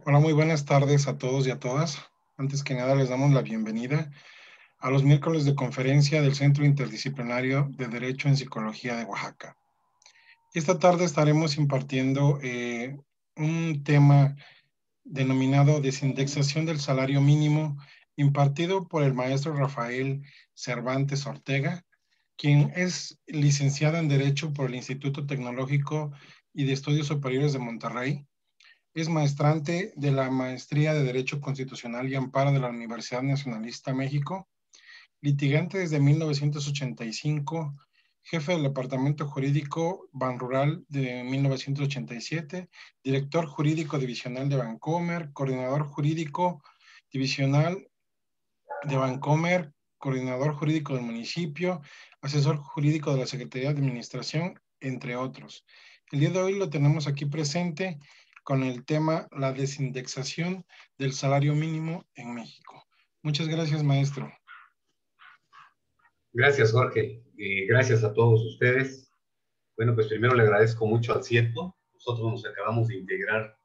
Hola, muy buenas tardes a todos y a todas. Antes que nada, les damos la bienvenida a los miércoles de conferencia del Centro Interdisciplinario de Derecho en Psicología de Oaxaca. Esta tarde estaremos impartiendo un tema denominado Desindexación del Salario Mínimo, impartido por el maestro Rafael Cervantes Ortega, quien es licenciado en Derecho por el Instituto Tecnológico y de Estudios Superiores de Monterrey. Es maestrante de la Maestría de Derecho Constitucional y Amparo de la Universidad Nacionalista México, litigante desde 1985, jefe del Departamento Jurídico Banrural de 1987, director jurídico divisional de Bancomer, coordinador jurídico divisional de Bancomer, coordinador jurídico del municipio, asesor jurídico de la Secretaría de Administración, entre otros. El día de hoy lo tenemos aquí presente con el tema la desindexación del salario mínimo en México. Muchas gracias, maestro. Gracias, Jorge, y gracias a todos ustedes. Bueno, pues primero le agradezco mucho al CIEPO. Nosotros nos acabamos de integrar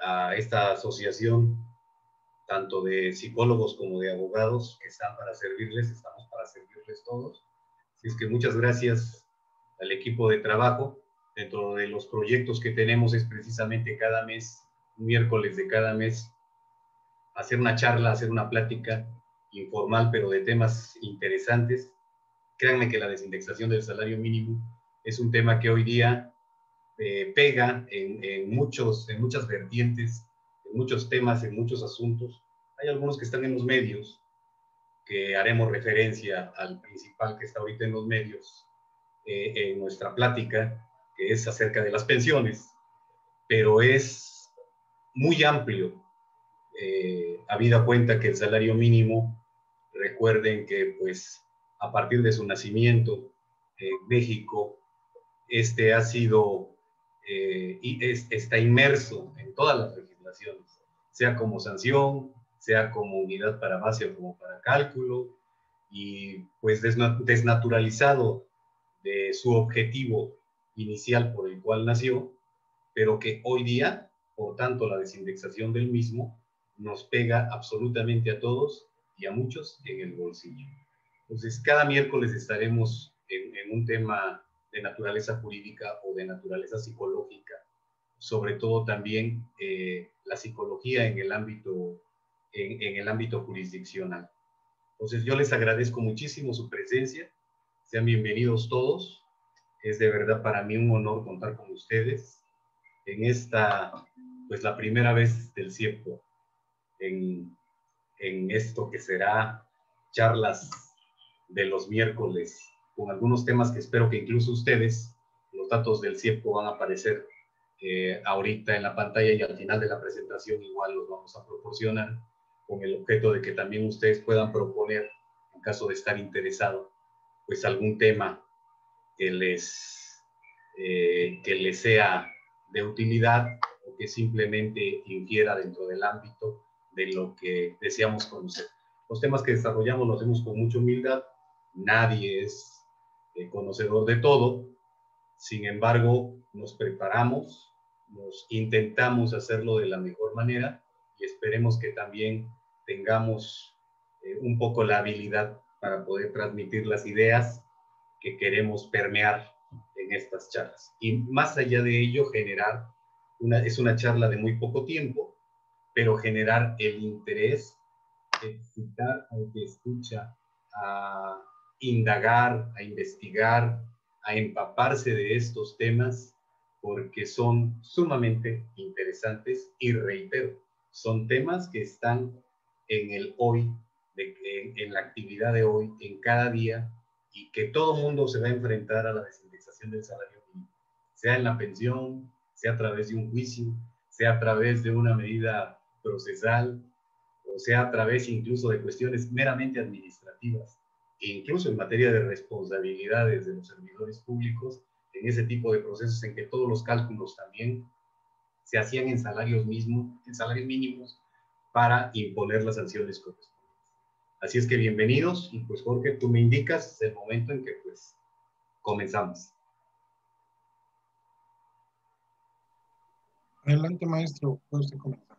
a esta asociación, tanto de psicólogos como de abogados, que están para servirles, estamos para servirles todos. Así es que muchas gracias al equipo de trabajo. Dentro de los proyectos que tenemos es precisamente cada mes, un miércoles de cada mes, hacer una charla, hacer una plática informal, pero de temas interesantes. Créanme que la desindexación del salario mínimo es un tema que hoy día pega en muchas vertientes, en muchos temas, en muchos asuntos. Hay algunos que están en los medios, que haremos referencia al principal que está ahorita en los medios en nuestra plática, que es acerca de las pensiones, pero es muy amplio, habida cuenta que el salario mínimo, recuerden que pues a partir de su nacimiento en México, este ha sido está inmerso en todas las legislaciones, sea como sanción, sea como unidad para base o como para cálculo, y pues desnaturalizado de su objetivo inicial por el cual nació, pero que hoy día, por tanto, la desindexación del mismo nos pega absolutamente a todos y a muchos en el bolsillo. Entonces, cada miércoles estaremos en un tema de naturaleza jurídica o de naturaleza psicológica, sobre todo también la psicología en el ámbito jurisdiccional. Entonces, yo les agradezco muchísimo su presencia. Sean bienvenidos todos. Es de verdad para mí un honor contar con ustedes en esta, pues la primera vez del CIEPO en esto que será charlas de los miércoles, con algunos temas que espero que incluso ustedes, los datos del CIEPO van a aparecer ahorita en la pantalla y al final de la presentación igual los vamos a proporcionar, con el objeto de que también ustedes puedan proponer, en caso de estar interesado, pues algún tema que les sea de utilidad o que simplemente infiera dentro del ámbito de lo que deseamos conocer. Los temas que desarrollamos los hacemos con mucha humildad, nadie es conocedor de todo, sin embargo nos preparamos, nos intentamos hacerlo de la mejor manera y esperemos que también tengamos un poco la habilidad para poder transmitir las ideas que queremos permear en estas charlas. Y más allá de ello, es una charla de muy poco tiempo, pero generar el interés, excitar al que escucha a indagar, a investigar, a empaparse de estos temas, porque son sumamente interesantes y reitero, son temas que están en el hoy, en la actividad de hoy, en cada día, y que todo mundo se va a enfrentar a la desindexación del salario mínimo, sea en la pensión, sea a través de un juicio, sea a través de una medida procesal, o sea a través incluso de cuestiones meramente administrativas, e incluso en materia de responsabilidades de los servidores públicos, en ese tipo de procesos en que todos los cálculos también se hacían en salarios mínimos para imponer las sanciones correspondientes. Así es que bienvenidos, y pues Jorge, tú me indicas el momento en que pues comenzamos. Adelante, maestro, puede usted comenzar.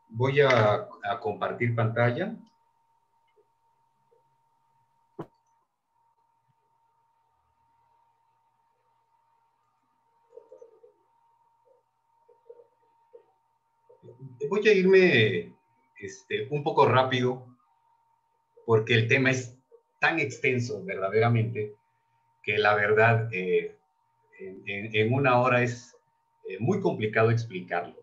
Voy a compartir pantalla. Voy a irme un poco rápido porque el tema es tan extenso verdaderamente que la verdad en una hora es muy complicado explicarlo.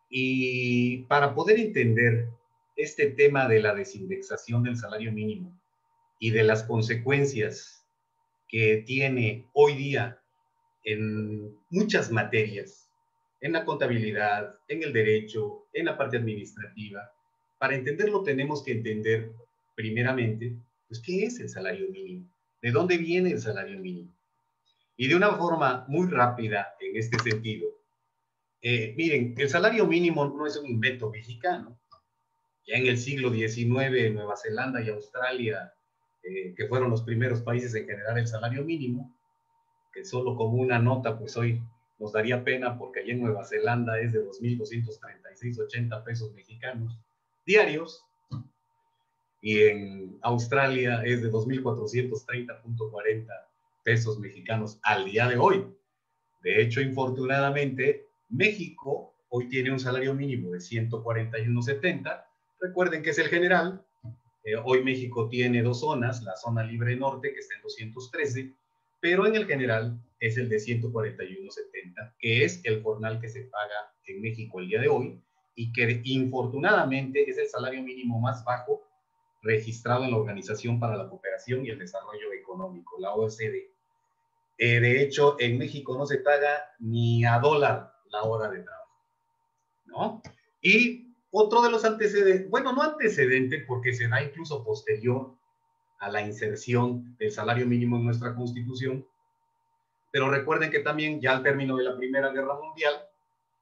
Y para poder entender este tema de la desindexación del salario mínimo y de las consecuencias que tiene hoy día en muchas materias, en la contabilidad, en el derecho, en la parte administrativa, para entenderlo tenemos que entender primeramente, pues, ¿qué es el salario mínimo? ¿De dónde viene el salario mínimo? Y de una forma muy rápida en este sentido, miren, el salario mínimo no es un invento mexicano. Ya en el siglo XIX, Nueva Zelanda y Australia, que fueron los primeros países en generar el salario mínimo, que solo como una nota, pues hoy nos daría pena porque allá en Nueva Zelanda es de 2.236,80 pesos mexicanos diarios y en Australia es de 2.430,40 pesos mexicanos al día de hoy. De hecho, infortunadamente, México hoy tiene un salario mínimo de 141.70. Recuerden que es el general. Hoy México tiene dos zonas, la zona libre norte, que está en 213, pero en el general es el de 141.70, que es el jornal que se paga en México el día de hoy y que infortunadamente es el salario mínimo más bajo registrado en la Organización para la Cooperación y el Desarrollo Económico, la OECD. De hecho, en México no se paga ni a dólar la hora de trabajo, ¿no? Y otro de los antecedentes, bueno, no antecedente, porque se da incluso posterior a la inserción del salario mínimo en nuestra Constitución, pero recuerden que también ya al término de la Primera Guerra Mundial,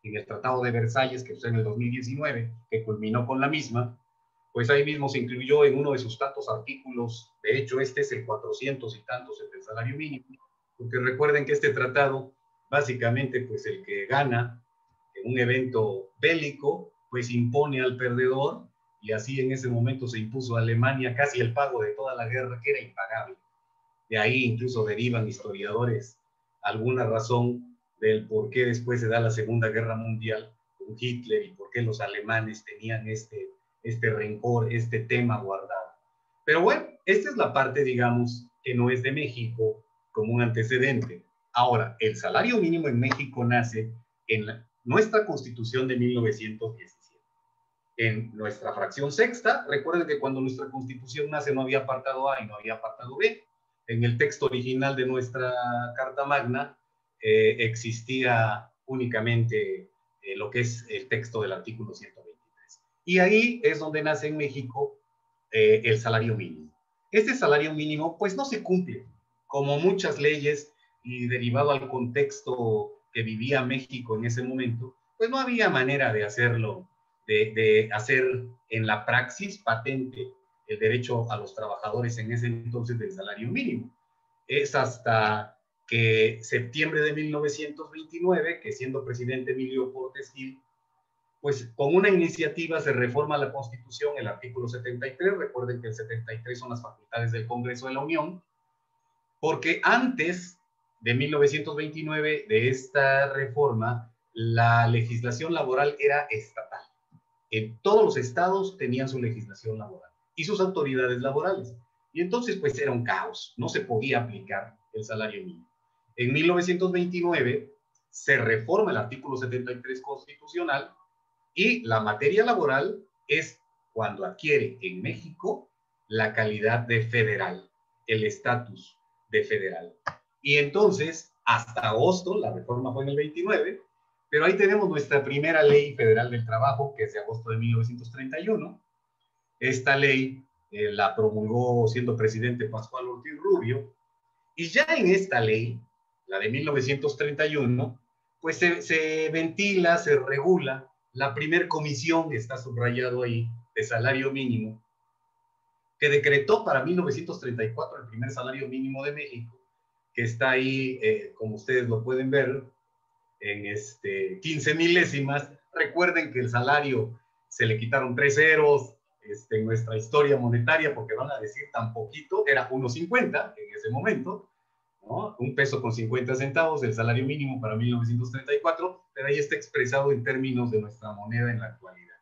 en el Tratado de Versalles, que fue en el 2019, que culminó con la misma, pues ahí mismo se incluyó en uno de sus tantos artículos, de hecho este es el 400 y tantos, el del salario mínimo, porque recuerden que este tratado, básicamente, pues el que gana en un evento bélico, pues impone al perdedor, y así en ese momento se impuso a Alemania casi el pago de toda la guerra, que era impagable. De ahí incluso derivan historiadores alguna razón del por qué después se da la Segunda Guerra Mundial con Hitler y por qué los alemanes tenían este rencor, este tema guardado. Pero bueno, esta es la parte, digamos, que no es de México como un antecedente. Ahora, el salario mínimo en México nace en nuestra Constitución de 1917. En nuestra fracción sexta, recuerden que cuando nuestra Constitución nace no había apartado A y no había apartado B. En el texto original de nuestra Carta Magna existía únicamente lo que es el texto del artículo 123. Y ahí es donde nace en México el salario mínimo. Este salario mínimo pues no se cumple, como muchas leyes, y derivado al contexto que vivía México en ese momento, pues no había manera de hacerlo, de hacer en la praxis patente el derecho a los trabajadores en ese entonces del salario mínimo. Es hasta que septiembre de 1929, que siendo presidente Emilio Portes Gil, pues con una iniciativa se reforma la Constitución, el artículo 73, recuerden que el 73 son las facultades del Congreso de la Unión, porque antes de 1929, de esta reforma, la legislación laboral era estatal. En todos los estados tenían su legislación laboral y sus autoridades laborales. Y entonces, pues era un caos, no se podía aplicar el salario mínimo. En 1929 se reforma el artículo 73 constitucional y la materia laboral es cuando adquiere en México la calidad de federal, el estatus de federal. Y entonces, hasta agosto, la reforma fue en el 29, pero ahí tenemos nuestra primera ley federal del trabajo, que es de agosto de 1931. Esta ley la promulgó siendo presidente Pascual Ortiz Rubio, y ya en esta ley, la de 1931, pues se ventila, se regula la primer comisión, que está subrayado ahí, de salario mínimo, que decretó para 1934 el primer salario mínimo de México, que está ahí, como ustedes lo pueden ver, 15 milésimas. Recuerden que el salario se le quitaron 3 ceros en nuestra historia monetaria, porque van a decir tan poquito, era 1.50 en ese momento, ¿no? 1 peso con 50 centavos, el salario mínimo para 1934, pero ahí está expresado en términos de nuestra moneda en la actualidad.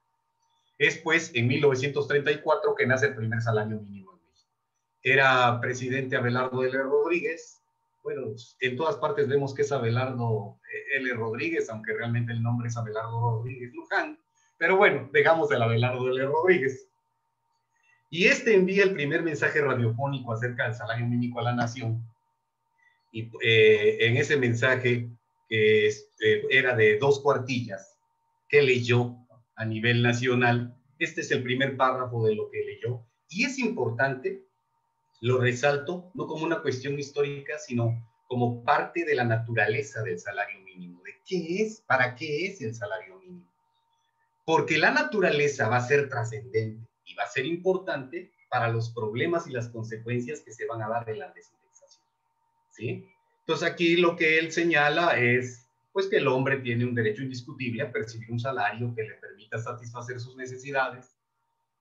Es pues en 1934 que nace el primer salario mínimo en México. Era presidente Abelardo L. Rodríguez. Bueno, en todas partes vemos que es Abelardo L. Rodríguez, aunque realmente el nombre es Abelardo Rodríguez Luján. Pero bueno, dejamos el Abelardo L. Rodríguez. Y envía el primer mensaje radiofónico acerca del salario mínimo a la nación. Y en ese mensaje, que era de 2 cuartillas, que leyó a nivel nacional, este es el primer párrafo de lo que leyó. Y es importante, lo resalto, no como una cuestión histórica, sino como parte de la naturaleza del salario mínimo, de qué es, para qué es el salario mínimo. Porque la naturaleza va a ser trascendente y va a ser importante para los problemas y las consecuencias que se van a dar de la desindexación, ¿sí? Entonces aquí lo que él señala es pues que el hombre tiene un derecho indiscutible a percibir un salario que le permita satisfacer sus necesidades,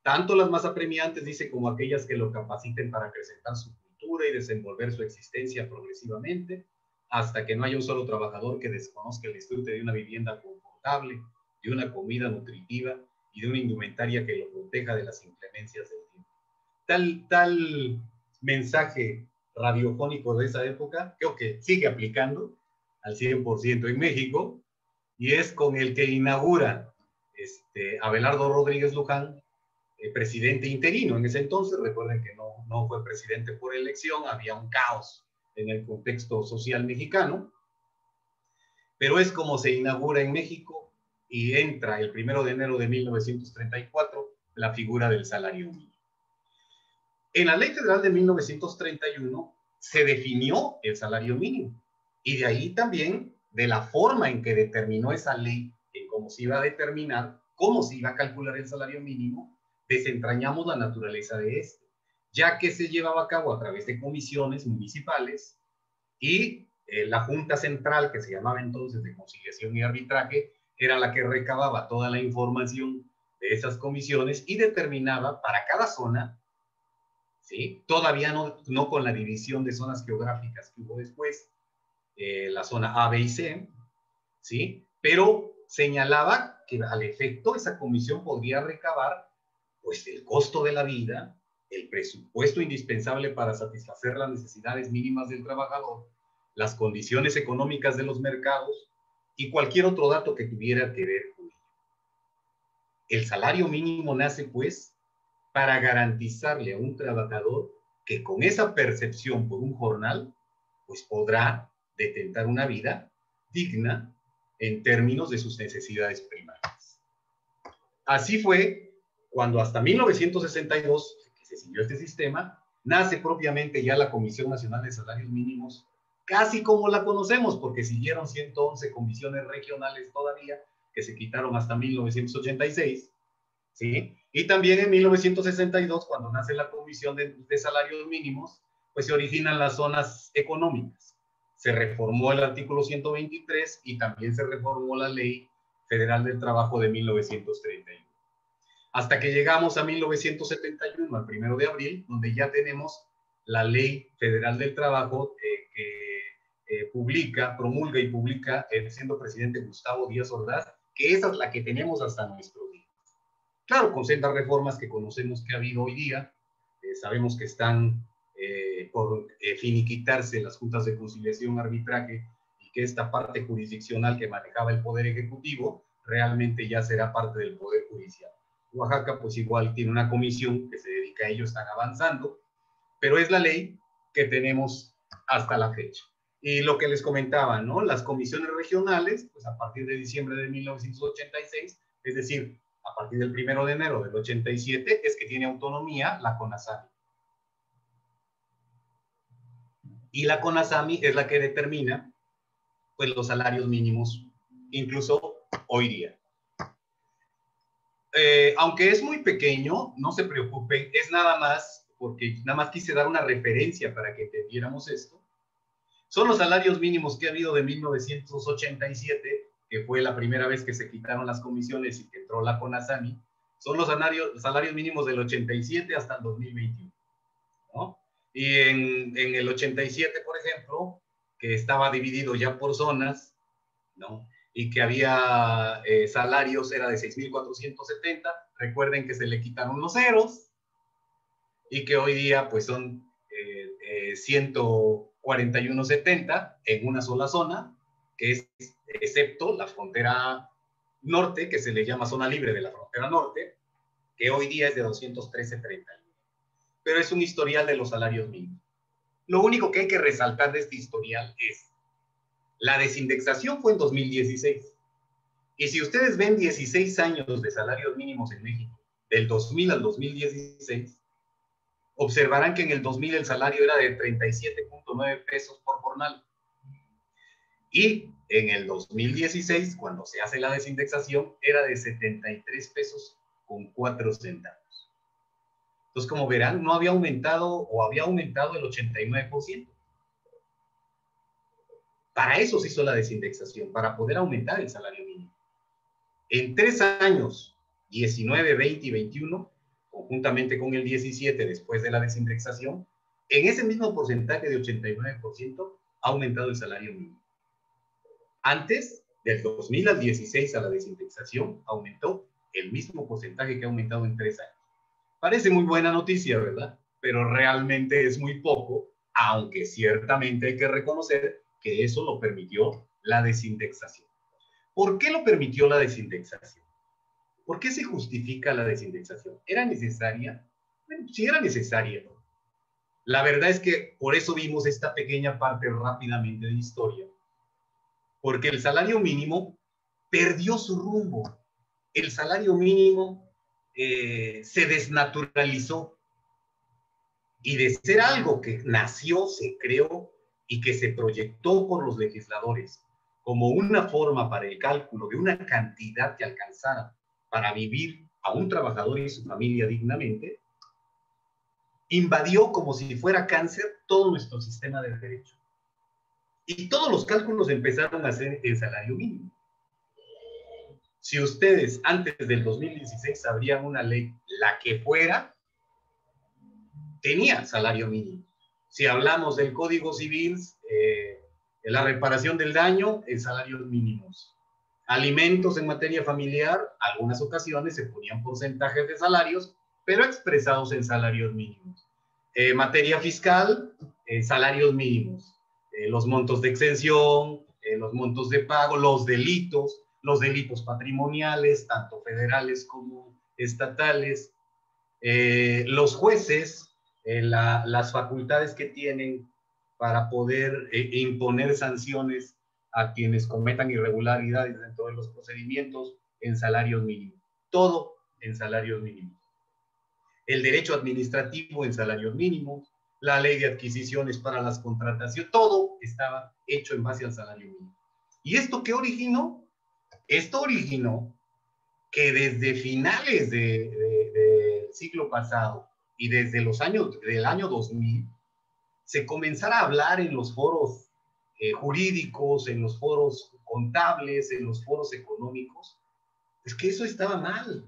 tanto las más apremiantes, dice, como aquellas que lo capaciten para acrecentar su cultura y desenvolver su existencia progresivamente, hasta que no haya un solo trabajador que desconozca el disfrute de una vivienda confortable, de una comida nutritiva y de una indumentaria que lo proteja de las inclemencias del tiempo. Tal mensaje radiofónico de esa época, creo que sigue aplicando al 100% en México, y es con el que inaugura Abelardo Rodríguez Luján, presidente interino en ese entonces. Recuerden que no fue presidente por elección, había un caos en el contexto social mexicano, pero es como se inaugura en México y entra el 1 de enero de 1934 la figura del salario mínimo. En la Ley Federal de 1931 se definió el salario mínimo, y de ahí también de la forma en que determinó esa ley, en cómo se iba a determinar, cómo se iba a calcular el salario mínimo, desentrañamos la naturaleza de este, ya que se llevaba a cabo a través de comisiones municipales y la Junta Central, que se llamaba entonces de Conciliación y Arbitraje, era la que recababa toda la información de esas comisiones y determinaba para cada zona, ¿sí? Todavía no con la división de zonas geográficas que hubo después, la zona A, B y C, ¿sí? Pero señalaba que al efecto esa comisión podría recabar pues el costo de la vida, el presupuesto indispensable para satisfacer las necesidades mínimas del trabajador, las condiciones económicas de los mercados y cualquier otro dato que tuviera que ver con ello. El salario mínimo nace pues para garantizarle a un trabajador que con esa percepción por un jornal, pues podrá detentar una vida digna en términos de sus necesidades primarias. Así fue cuando hasta 1962, que se siguió este sistema, nace propiamente ya la Comisión Nacional de Salarios Mínimos, casi como la conocemos, porque siguieron 111 comisiones regionales todavía, que se quitaron hasta 1986, ¿sí? Y también en 1962, cuando nace la Comisión de Salarios Mínimos, pues se originan las zonas económicas. Se reformó el artículo 123 y también se reformó la Ley Federal del Trabajo de 1931. Hasta que llegamos a 1971, al 1 de abril, donde ya tenemos la Ley Federal del Trabajo que promulga y publica, siendo presidente Gustavo Díaz Ordaz, que esa es la que tenemos hasta nuestro día. Claro, con sendas reformas que conocemos que ha habido hoy día, sabemos que están por finiquitarse las juntas de conciliación, arbitraje, y que esta parte jurisdiccional que manejaba el Poder Ejecutivo realmente ya será parte del Poder Judicial. Oaxaca pues igual tiene una comisión que se dedica a ello, están avanzando, pero es la ley que tenemos hasta la fecha. Y lo que les comentaba, ¿no? Las comisiones regionales, pues a partir de diciembre de 1986, es decir, a partir del 1 de enero del 87, es que tiene autonomía la CONASAMI. Y la CONASAMI es la que determina pues los salarios mínimos, incluso hoy día. Aunque es muy pequeño, no se preocupen, es nada más, porque nada más quise dar una referencia para que entendiéramos esto. Son los salarios mínimos que ha habido de 1987, que fue la primera vez que se quitaron las comisiones y que entró la CONASAMI. Son los salarios mínimos del 87 hasta el 2021, ¿no? Y en el 87, por ejemplo, que estaba dividido ya por zonas, ¿no? Y que había salarios, era de 6.470, recuerden que se le quitaron los ceros, y que hoy día pues son 141.70 en una sola zona, que es excepto la frontera norte, que se le llama zona libre de la frontera norte, que hoy día es de 213.30. Pero es un historial de los salarios mínimos. Lo único que hay que resaltar de este historial es la desindexación fue en 2016. Y si ustedes ven 16 años de salarios mínimos en México, del 2000 al 2016, observarán que en el 2000 el salario era de 37.9 pesos por jornal. Y en el 2016, cuando se hace la desindexación, era de 73 pesos con 4 centavos. Entonces, como verán, no había aumentado o había aumentado el 89%. Para eso se hizo la desindexación, para poder aumentar el salario mínimo. En 3 años, 19, 20 y 21, conjuntamente con el 17 después de la desindexación, en ese mismo porcentaje de 89% ha aumentado el salario mínimo. Antes, del 2000 al 16 a la desindexación, aumentó el mismo porcentaje que ha aumentado en 3 años. Parece muy buena noticia, ¿verdad? Pero realmente es muy poco, aunque ciertamente hay que reconocer que eso lo permitió la desindexación. ¿Por qué lo permitió la desindexación? ¿Por qué se justifica la desindexación? ¿Era necesaria? Bueno, sí era necesaria. La verdad es que por eso vimos esta pequeña parte rápidamente de historia. Porque el salario mínimo perdió su rumbo. El salario mínimo se desnaturalizó. Y de ser algo que nació, se creó y que se proyectó por los legisladores como una forma para el cálculo de una cantidad que alcanzara para vivir a un trabajador y su familia dignamente, invadió como si fuera cáncer todo nuestro sistema de derecho. Y todos los cálculos empezaron a hacer el salario mínimo. Si ustedes antes del 2016 abrían una ley, la que fuera, tenía salario mínimo. Si hablamos del Código Civil, la reparación del daño en salarios mínimos. Alimentos en materia familiar, algunas ocasiones se ponían porcentajes de salarios, pero expresados en salarios mínimos. Materia fiscal, salarios mínimos. Los montos de exención, los montos de pago, los delitos patrimoniales, tanto federales como estatales. Los jueces, las facultades que tienen para poder imponer sanciones a quienes cometan irregularidades dentro de los procedimientos en salarios mínimos. Todo en salarios mínimos. El derecho administrativo en salarios mínimos, la ley de adquisiciones para las contrataciones, todo estaba hecho en base al salario mínimo. ¿Y esto qué originó? Esto originó que desde finales del siglo pasado y desde los años del año 2000 se comenzara a hablar en los foros jurídicos, en los foros contables, en los foros económicos, es que eso estaba mal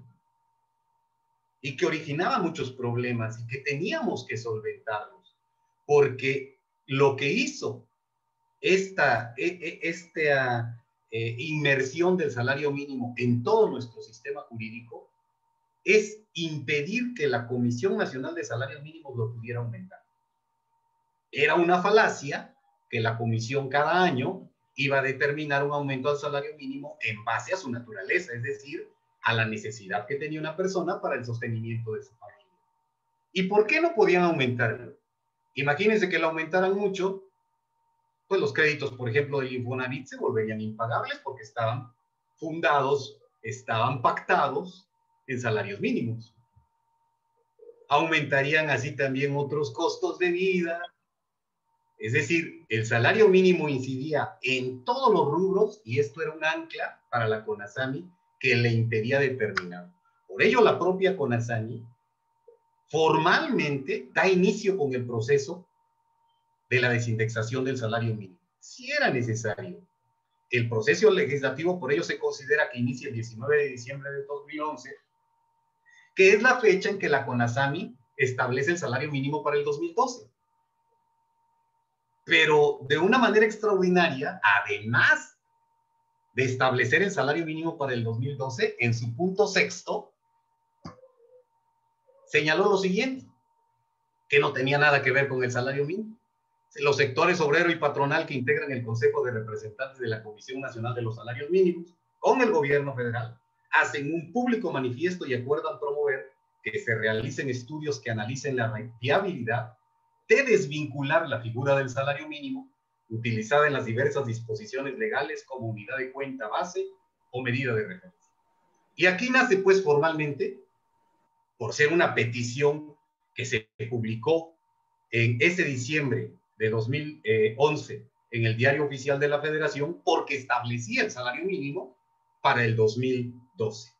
y que originaba muchos problemas y que teníamos que solventarlos, porque lo que hizo esta inmersión del salario mínimo en todo nuestro sistema jurídico es impedir que la Comisión Nacional de Salarios Mínimos lo pudiera aumentar. Era una falacia que la comisión cada año iba a determinar un aumento al salario mínimo en base a su naturaleza, es decir, a la necesidad que tenía una persona para el sostenimiento de su familia. ¿Y por qué no podían aumentarlo? Imagínense que lo aumentaran mucho, pues los créditos, por ejemplo, del Infonavit se volverían impagables porque estaban fundados, estaban pactados en salarios mínimos. Aumentarían así también otros costos de vida. Es decir, el salario mínimo incidía en todos los rubros y esto era un ancla para la CONASAMI que le impedía determinar. Por ello, la propia CONASAMI formalmente da inicio con el proceso de la desindexación del salario mínimo. Si era necesario. El proceso legislativo por ello se considera que inicia el 19 de diciembre de 2011, que es la fecha en que la CONASAMI establece el salario mínimo para el 2012. Pero de una manera extraordinaria, además de establecer el salario mínimo para el 2012, en su punto sexto, señaló lo siguiente, que no tenía nada que ver con el salario mínimo. Los sectores obrero y patronal que integran el Consejo de Representantes de la Comisión Nacional de los Salarios Mínimos con el gobierno federal hacen un público manifiesto y acuerdan promover que se realicen estudios que analicen la viabilidad de desvincular la figura del salario mínimo utilizada en las diversas disposiciones legales como unidad de cuenta base o medida de referencia. Y aquí nace pues formalmente, por ser una petición que se publicó en ese diciembre de 2011 en el Diario Oficial de la Federación, porque establecía el salario mínimo para el 2012.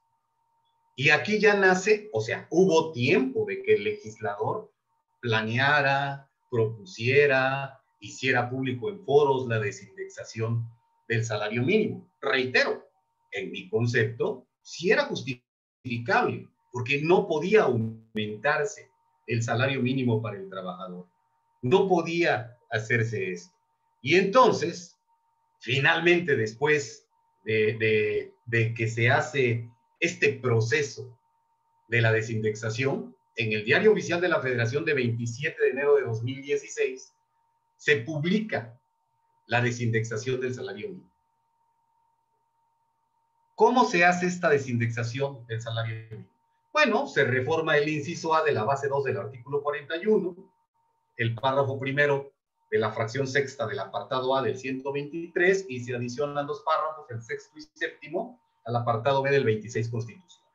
Y aquí ya nace, o sea, hubo tiempo de que el legislador planeara, propusiera, hiciera público en foros la desindexación del salario mínimo. Reitero, en mi concepto, sí era justificable, porque no podía aumentarse el salario mínimo para el trabajador. No podía hacerse esto. Y entonces, finalmente, después de que se hace este proceso de la desindexación, en el Diario Oficial de la Federación de 27 de enero de 2016, se publica la desindexación del salario mínimo. ¿Cómo se hace esta desindexación del salario mínimo? Bueno, se reforma el inciso A de la base 2 del artículo 41, el párrafo primero de la fracción sexta del apartado A del 123 y se adicionan dos párrafos, el sexto y séptimo, al apartado B del 26 constitucional.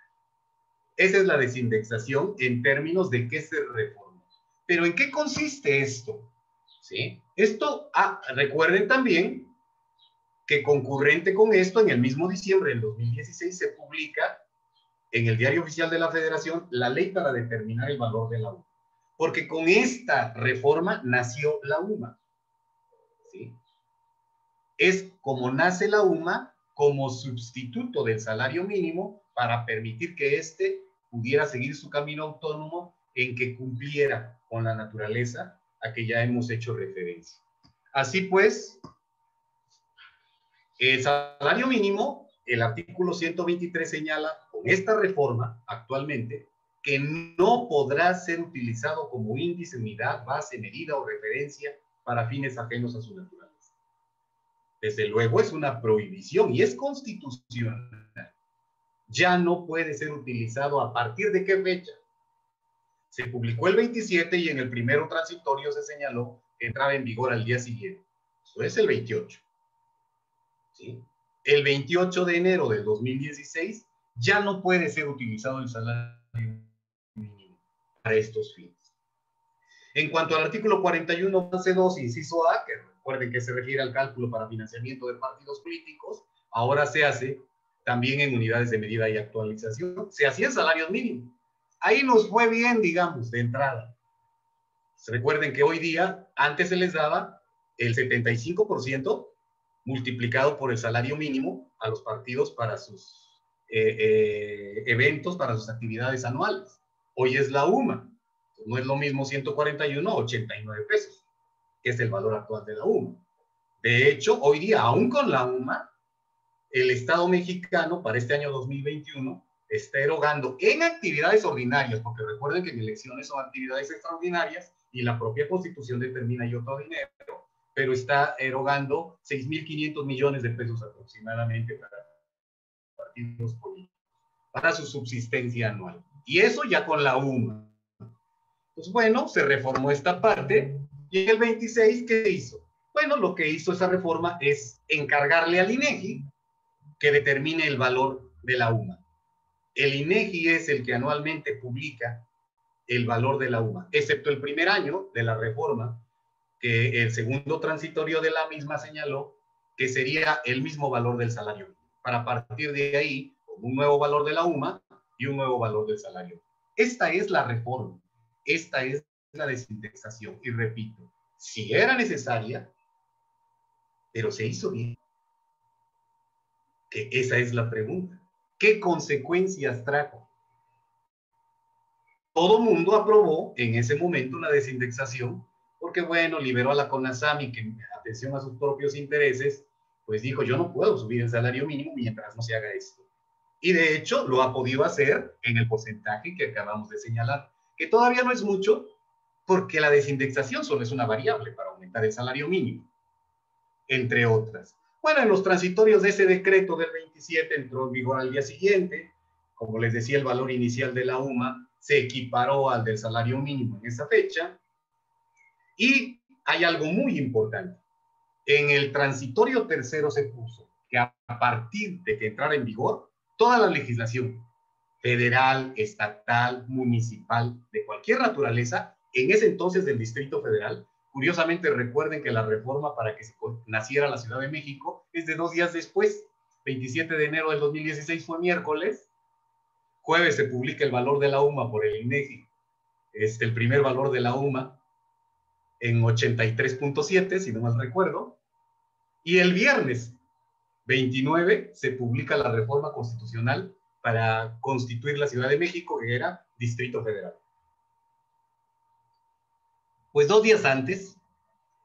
Esa es la desindexación en términos de qué se reforma. Pero ¿en qué consiste esto? ¿Sí? Esto, recuerden también que concurrente con esto, en el mismo diciembre del 2016 se publica en el Diario Oficial de la Federación la ley para determinar el valor de la UMA. Porque con esta reforma nació la UMA. ¿Sí? Es como nace la UMA como sustituto del salario mínimo para permitir que éste pudiera seguir su camino autónomo en que cumpliera con la naturaleza a que ya hemos hecho referencia. Así pues, el salario mínimo, el artículo 123 señala con esta reforma actualmente que no podrá ser utilizado como índice, unidad, base, medida o referencia para fines ajenos a su naturaleza. Desde luego es una prohibición y es constitucional. Ya no puede ser utilizado. ¿A partir de qué fecha? Se publicó el 27 y en el primero transitorio se señaló que entraba en vigor al día siguiente. Eso es el 28. ¿Sí? El 28 de enero del 2016 ya no puede ser utilizado el salario mínimo para estos fines. En cuanto al artículo 41, base 2, inciso A, que recuerden que se refiere al cálculo para financiamiento de partidos políticos, ahora se hace también en unidades de medida y actualización. Se hacía en salarios mínimos. Ahí nos fue bien, digamos, de entrada. Recuerden que hoy día, antes se les daba el 75% multiplicado por el salario mínimo a los partidos para sus eventos, para sus actividades anuales. Hoy es la UMA. No es lo mismo 141 a 89 pesos, que es el valor actual de la UMA. De hecho, hoy día, aún con la UMA, el Estado mexicano para este año 2021 está erogando en actividades ordinarias, porque recuerden que en elecciones son actividades extraordinarias y la propia Constitución determina y otro dinero, pero está erogando 6.500 millones de pesos aproximadamente para partidos políticos, para su subsistencia anual. Y eso ya con la UMA. Pues bueno, se reformó esta parte y en el 26, ¿qué hizo? Bueno, lo que hizo esa reforma es encargarle al INEGI que determine el valor de la UMA. El INEGI es el que anualmente publica el valor de la UMA, excepto el primer año de la reforma, que el segundo transitorio de la misma señaló que sería el mismo valor del salario, para partir de ahí, un nuevo valor de la UMA y un nuevo valor del salario. Esta es la reforma, esta es la desindexación, y repito, sí era necesaria, pero se hizo bien. Que esa es la pregunta. ¿Qué consecuencias trajo? Todo mundo aprobó en ese momento la desindexación, porque bueno, liberó a la CONASAMI, que atención a sus propios intereses, pues dijo, yo no puedo subir el salario mínimo mientras no se haga esto. Y de hecho lo ha podido hacer en el porcentaje que acabamos de señalar, que todavía no es mucho, porque la desindexación solo es una variable para aumentar el salario mínimo, entre otras. Bueno, en los transitorios de ese decreto del 27 entró en vigor al día siguiente. Como les decía, el valor inicial de la UMA se equiparó al del salario mínimo en esa fecha. Y hay algo muy importante. En el transitorio tercero se puso que a partir de que entrara en vigor, toda la legislación federal, estatal, municipal, de cualquier naturaleza, en ese entonces del Distrito Federal, curiosamente recuerden que la reforma para que naciera la Ciudad de México es de 2 días después, 27 de enero del 2016 fue miércoles, jueves se publica el valor de la UMA por el INEGI, el primer valor de la UMA en 83.7, si no mal recuerdo, y el viernes 29 se publica la reforma constitucional para constituir la Ciudad de México, que era Distrito Federal. Pues 2 días antes,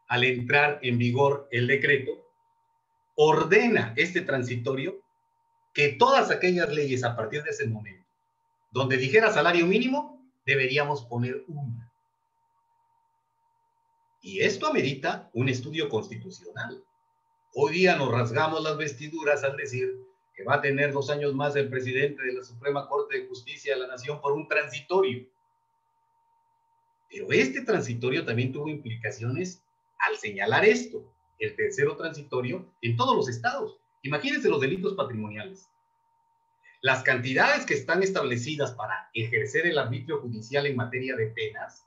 al entrar en vigor el decreto, ordena este transitorio que todas aquellas leyes a partir de ese momento, donde dijera salario mínimo, deberíamos poner una. Y esto amerita un estudio constitucional. Hoy día nos rasgamos las vestiduras al decir que va a tener 2 años más el presidente de la Suprema Corte de Justicia de la Nación por un transitorio. Pero este transitorio también tuvo implicaciones al señalar esto, el tercero transitorio, en todos los estados. Imagínense los delitos patrimoniales. Las cantidades que están establecidas para ejercer el arbitrio judicial en materia de penas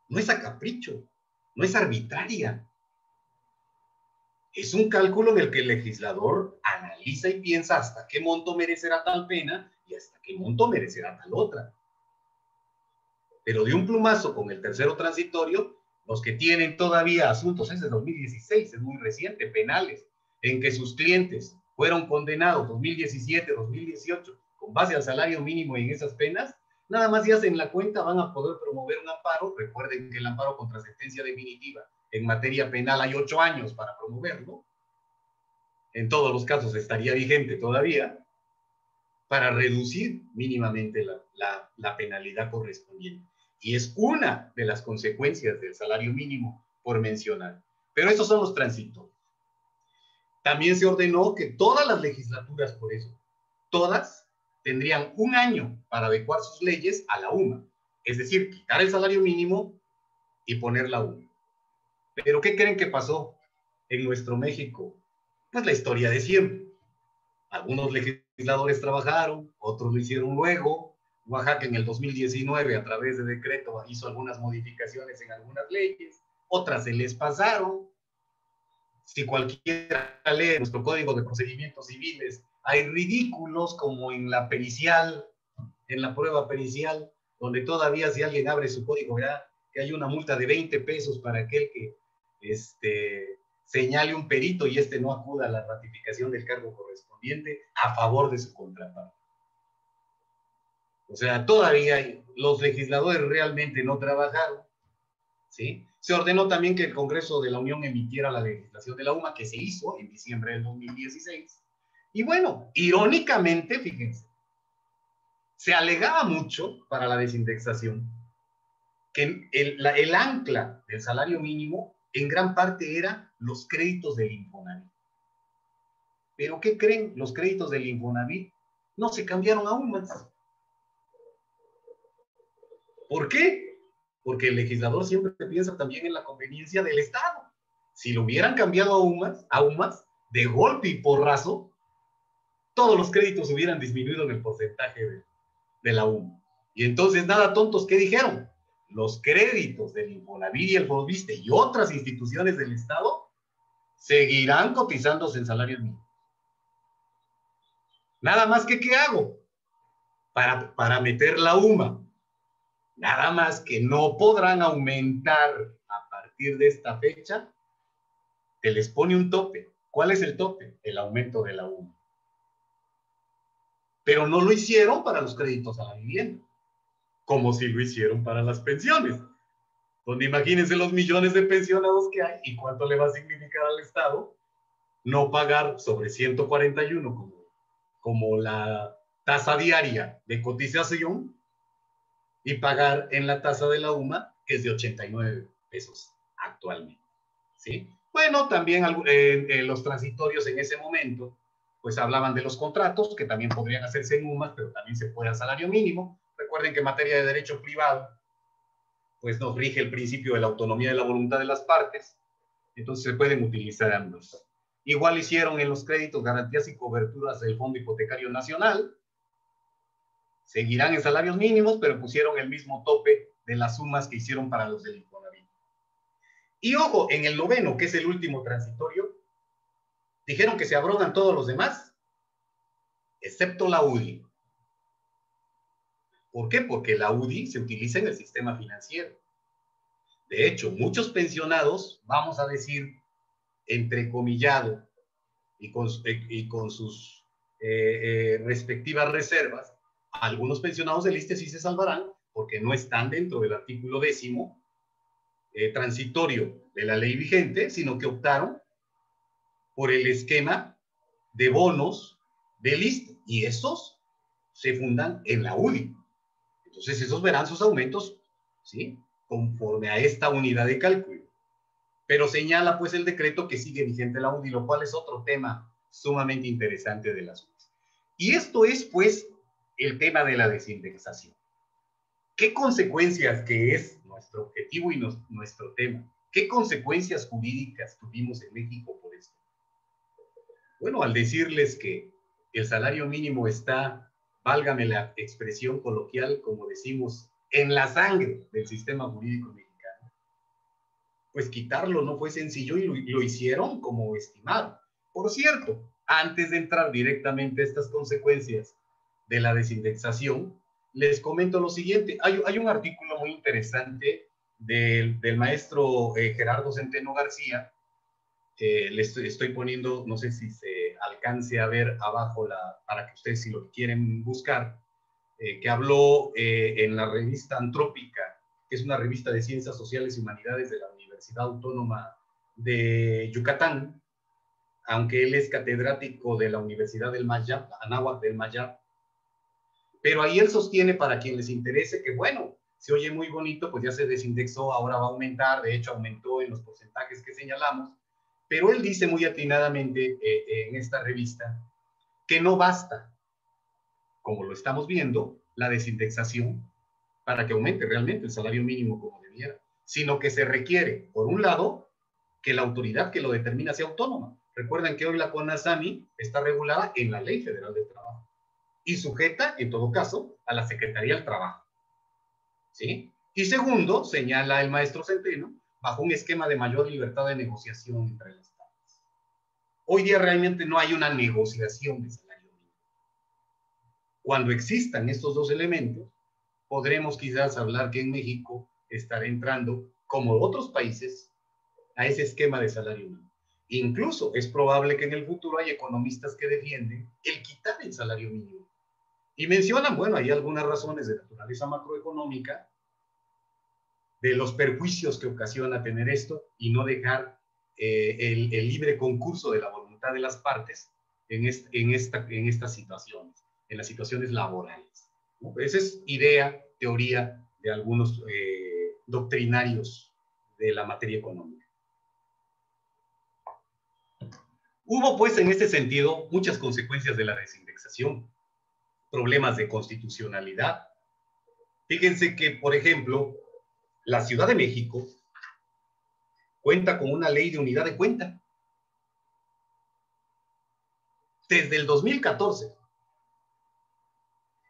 no es a capricho, no es arbitraria. Es un cálculo en el que el legislador analiza y piensa hasta qué monto merecerá tal pena y hasta qué monto merecerá tal otra. Pero de un plumazo con el tercero transitorio, los que tienen todavía asuntos, es de 2016, es muy reciente, penales, en que sus clientes fueron condenados 2017, 2018, con base al salario mínimo en esas penas, nada más si hacen la cuenta van a poder promover un amparo. Recuerden que el amparo contra sentencia definitiva en materia penal hay 8 años para promoverlo. En todos los casos estaría vigente todavía, para reducir mínimamente la penalidad correspondiente. Y es una de las consecuencias del salario mínimo, por mencionar. Pero esos son los transitorios. También se ordenó que todas las legislaturas, por eso, todas tendrían 1 año para adecuar sus leyes a la UMA. Es decir, quitar el salario mínimo y poner la UMA. Pero ¿qué creen que pasó en nuestro México? Pues la historia de siempre. Algunos legisladores trabajaron, otros lo hicieron luego. Oaxaca en el 2019 a través de decreto hizo algunas modificaciones en algunas leyes, otras se les pasaron. Si cualquiera lee nuestro Código de Procedimientos Civiles, hay ridículos como en la pericial, en la prueba pericial, donde todavía si alguien abre su código verá que hay una multa de 20 pesos para aquel que señale un perito y no acuda a la ratificación del cargo correspondiente a favor de su contraparte. O sea, todavía los legisladores realmente no trabajaron, ¿sí? Se ordenó también que el Congreso de la Unión emitiera la legislación de la UMA, que se hizo en diciembre del 2016. Y bueno, irónicamente, fíjense, se alegaba mucho para la desindexación que el ancla del salario mínimo en gran parte era los créditos del Infonavit. Pero ¿qué creen? Los créditos del Infonavit no se cambiaron a UMAS. ¿Por qué? Porque el legislador siempre piensa también en la conveniencia del Estado. Si lo hubieran cambiado a UMAS, de golpe y porrazo, todos los créditos hubieran disminuido en el porcentaje de la UMA. Y entonces, nada tontos, ¿qué dijeron? Los créditos del Infonavit y el Fobiste y otras instituciones del Estado seguirán cotizándose en salarios mínimos. Nada más que, ¿qué hago? Para meter la UMA. Nada más que no podrán aumentar a partir de esta fecha, te les pone un tope. ¿Cuál es el tope? El aumento de la UMA. Pero no lo hicieron para los créditos a la vivienda, como si lo hicieron para las pensiones. Donde imagínense los millones de pensionados que hay y cuánto le va a significar al Estado no pagar sobre 141 como la tasa diaria de cotización y pagar en la tasa de la UMA, que es de 89 pesos actualmente. ¿Sí? Bueno, también los transitorios en ese momento, pues hablaban de los contratos, que también podrían hacerse en UMAS, pero también se puede a salario mínimo. Recuerden que en materia de derecho privado, pues nos rige el principio de la autonomía de la voluntad de las partes, entonces se pueden utilizar ambos. Igual hicieron en los créditos, garantías y coberturas del Fondo Hipotecario Nacional, seguirán en salarios mínimos, pero pusieron el mismo tope de las sumas que hicieron para los del Infonavit. Y ojo, en el noveno, que es el último transitorio, dijeron que se abrogan todos los demás, excepto la UDI. ¿Por qué? Porque la UDI se utiliza en el sistema financiero. De hecho, muchos pensionados, vamos a decir, entrecomillado, y con sus respectivas reservas, algunos pensionados del ISSSTE sí se salvarán porque no están dentro del artículo 10º transitorio de la ley vigente, sino que optaron por el esquema de bonos del ISSSTE, y estos se fundan en la UDI. Entonces esos verán sus aumentos, ¿sí?, conforme a esta unidad de cálculo. Pero señala pues el decreto que sigue vigente la UDI, lo cual es otro tema sumamente interesante de las UDI. Y esto es pues el tema de la desindexación. ¿Qué consecuencias, que es nuestro objetivo y nuestro tema, qué consecuencias jurídicas tuvimos en México por esto? Bueno, al decirles que el salario mínimo está, válgame la expresión coloquial, como decimos, en la sangre del sistema jurídico mexicano, pues quitarlo no fue sencillo y lo hicieron como estimaron. Por cierto, antes de entrar directamente a estas consecuencias de la desindexación, les comento lo siguiente. Hay un artículo muy interesante del maestro Gerardo Centeno García. Le estoy poniendo, no sé si se alcance a ver abajo para que ustedes, si lo quieren buscar, que habló en la revista Antrópica, que es una revista de ciencias sociales y humanidades de la Universidad Autónoma de Yucatán, aunque él es catedrático de la Universidad del Mayab, Anáhuac del Mayab. Pero ahí él sostiene, para quien les interese, que bueno, se oye muy bonito, pues ya se desindexó, ahora va a aumentar, de hecho aumentó en los porcentajes que señalamos, pero él dice muy atinadamente en esta revista que no basta, como lo estamos viendo, la desindexación para que aumente realmente el salario mínimo como debiera, sino que se requiere, por un lado, que la autoridad que lo determina sea autónoma. Recuerden que hoy la CONASAMI está regulada en la Ley Federal del Trabajo y sujeta, en todo caso, a la Secretaría del Trabajo. ¿Sí? Y segundo, señala el maestro Centeno, bajo un esquema de mayor libertad de negociación entre las partes. Hoy día realmente no hay una negociación de salario mínimo. Cuando existan estos dos elementos, podremos quizás hablar que en México estará entrando, como otros países, a ese esquema de salario mínimo. Incluso es probable que en el futuro haya economistas que defienden el quitar el salario mínimo. Y mencionan, bueno, hay algunas razones de naturaleza macroeconómica de los perjuicios que ocasiona tener esto y no dejar el libre concurso de la voluntad de las partes en estas situaciones, en las situaciones laborales, ¿no? Esa es idea, teoría de algunos doctrinarios de la materia económica. Hubo, pues, en este sentido, muchas consecuencias de la desindexación, problemas de constitucionalidad. Fíjense que, por ejemplo, la Ciudad de México cuenta con una ley de unidad de cuenta desde el 2014.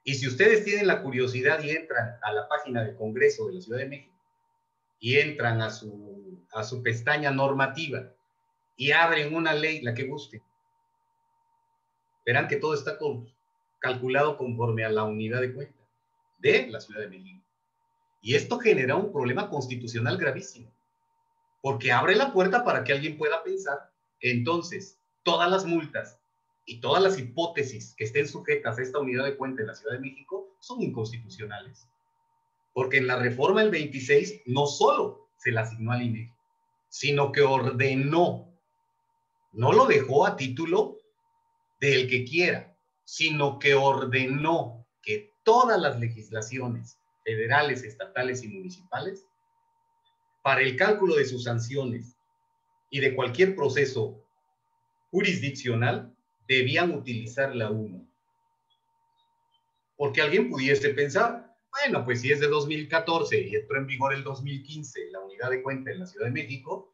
Y si ustedes tienen la curiosidad y entran a la página del Congreso de la Ciudad de México y entran a su pestaña normativa y abren una ley, la que gusten, verán que todo está calculado conforme a la unidad de cuenta de la Ciudad de México. Y esto genera un problema constitucional gravísimo. porque abre la puerta para que alguien pueda pensar que entonces todas las multas y todas las hipótesis que estén sujetas a esta unidad de cuenta en la Ciudad de México son inconstitucionales. Porque en la reforma del 26 no solo se la asignó al INEGI, sino que ordenó, no lo dejó a título del que quiera, sino que ordenó que todas las legislaciones federales, estatales y municipales, para el cálculo de sus sanciones y de cualquier proceso jurisdiccional, debían utilizar la UMA. Porque alguien pudiese pensar, bueno, pues si es de 2014 y entró en vigor el 2015 la unidad de cuenta en la Ciudad de México,